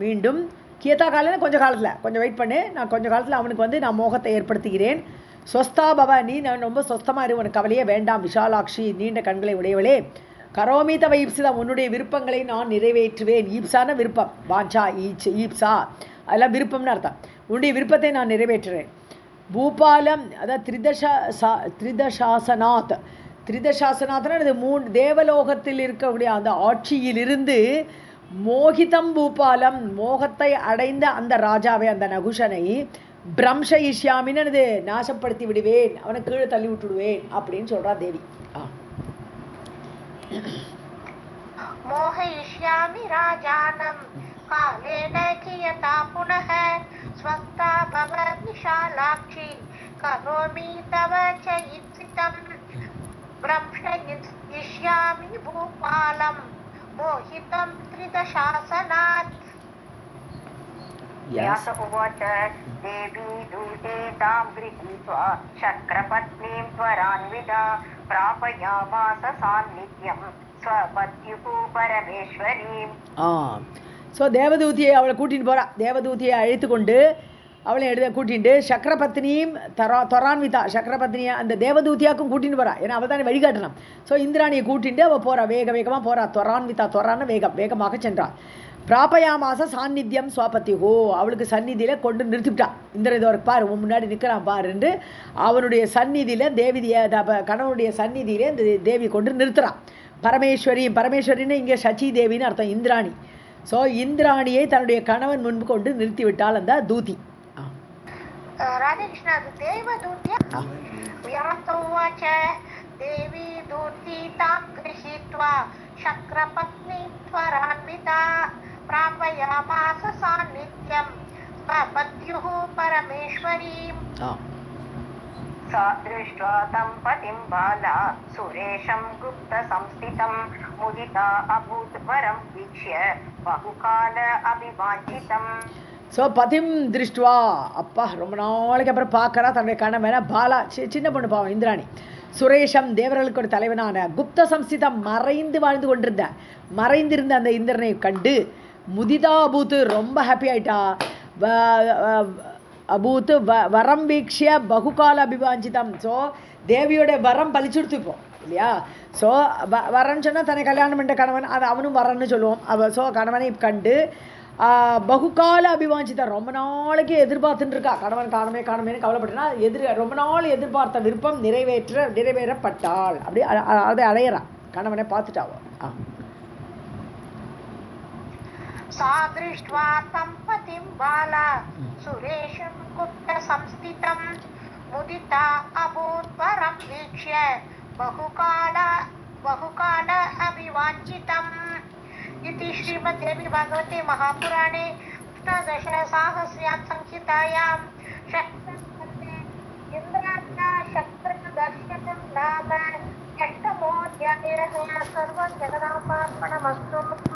மீண்டும் கியதா காலேன கொஞ்சம் காலத்தில், கொஞ்சம் வெயிட் பண்ணு, நான் கொஞ்சம் காலத்தில் அவனுக்கு நான் மோகத்தை ஏற்படுத்துகிறேன். ஸ்வஸ்தா பவ, நீ நான் ரொம்ப சொஸ்தமாக இரு, உனக்கு கவலையே வேண்டாம். விஷாலாட்சி, நீண்ட கண்களை உடையவளே. கரோமி தவ ஈப்சிதா, உன்னுடைய விருப்பங்களை நான் நிறைவேற்றுவேன். ஈப்சான விருப்பம், வாஞ்சா ஈப்சா அதெல்லாம் விருப்பம்னு அர்த்தம். உன்னுடைய விருப்பத்தை நான் நிறைவேற்றுறேன். பூபாலம், அதாவது த்ரிதசாசனாத், த்ரிதசாசனாத்னா இது 3 தேவலோகத்தில் இருக்கக்கூடிய அந்த ஆட்சியிலிருந்து மோகிதம் பூபாலம், மோகத்தை அடைந்த அந்த ராஜாவை, அந்த நகுஷனை பிரம்ஷயிஷ்யாமின்னு நாசப்படுத்தி விடுவேன், அவனை கீழே தள்ளி விட்டுடுவேன் அப்படின்னு சொல்றா தேவி. மோகயிஷ்யாமி ராஜானம் காலேன கியதா புனः ஸ்வஸ்தா பவ விஷாலாக்ஷி கரோமி தவ ச ஈப்சிதம் பிரம்ஷயிஷ்யாமி பூபாலம் மோகிதம் த்ரிதசாசனாத். व्यास उवाच देवी दूते तां गृहीत्वा शक्रपत्नीं त्वरान्विता प्रापयामास सान्निध्यं स्वपत्युः परमेश्वरीम्. ஸோ தேவதூதியை அவளை கூட்டின்னு போகிறா. தேவதூதியை அழைத்து கொண்டு அவளை கூட்டிகிட்டு சக்கரபத்னியும் தொரான்விதா, சக்கரபத்னியை அந்த தேவதூதியாக்கும் கூட்டின்னு போகிறா. ஏன்னா அவள் தானே வழிகாட்டணும். ஸோ இந்திராணியை கூட்டிட்டு அவள் போகிறா, வேகமாக போகிறா. தொரான்விதா, தொரான வேகமாக சென்றாள். பிராபயாமாச சாநித்தியம் சுவாபத்தியோ, அவளுக்கு சந்நிதியில் கொண்டு நிறுத்திவிட்டான். இந்திரதோருக்கு பாரு, உன் முன்னாடி நிற்கிறான் பாருன்னு அவனுடைய சந்நிதியில் கணவனுடைய சந்நிதியிலே இந்த தேவி கொண்டு நிறுத்துறான். பரமேஸ்வரின்னு இங்கே சச்சி தேவின்னு அர்த்தம், இந்திராணி. ஸோ இந்திராணியை தன்னுடைய கணவன் முன்பு கொண்டு நிறுத்திவிட்டாள் அந்த தூதி. ராதேகிருஷ்ணா, தேவதூத்யா வியாசோவாச்ச தேவி தூதி தாம் கிருஹித்வா शक्रपत्नी त्वरान्विता प्रापयामास सान्निध्यं स्वपत्युः परमेश्वरीम् सा दृष्ट्वा तं पतिं बाला सुरेशं गुप्तसंस्थितं मुदिता अभूत् वरं वीक्ष्य बहुकाल अभिवाञ्छितम्. ஸோ பதிம் திருஷ்டுவா அப்பா ரொம்ப நாளைக்கு அப்புறம் பார்க்குறா தன்னுடைய கணவனை பாலா சின்ன பொண்ணு பாவம் இந்திராணி சுரேஷம் தேவர்களுக்கு ஒரு தலைவனான குப்த சம்ஸ்திதம் மறைந்து வாழ்ந்து மறைந்திருந்த அந்த இந்திரனை கண்டு முதிதா அபூத்து ரொம்ப ஹாப்பி ஆயிட்டா அபூத்து வரம் வீக்ஷிய பகுகால அபிவாஞ்சிதம். ஸோ தேவியோட வரம் பலிச்சுடுத்து இப்போ இல்லையா. ஸோ வரன்னு சொன்னால் தன்னை கல்யாணம் பண்ண கணவன் அது அவனும் வரன்னு சொல்லுவோம். ஸோ கணவனை கண்டு பகுகால அபிவாஞ்சிதம் ரொம்ப நாளைக்கு எதிர்பார்த்துட்டு இருக்கா. கணவன் காணமேன்னு கவலைப்பட்டனா ரொம்ப நாள் எதிர்பார்த்த விருப்பம் நிறைவேறப்பட்டாள். அப்படி அதை அடையிறான் கணவனை பார்த்துட்டாவோ. सा दृष्ट्वा तं पतिं बाला सुरेशं गुप्तसंस्थितं मुदिता अभूत् वरं वीक्ष्य बहुकाल अभिवाञ्छितम्. इति श्रीमद्देवी भागवते महापुराणे अष्टादशसाहस्र्यां संहितायां इन्द्राज्ञा शस्त्रदर्शनं नाम अष्टमोऽध्यायः. सर्वं जगदार्पणमस्तु.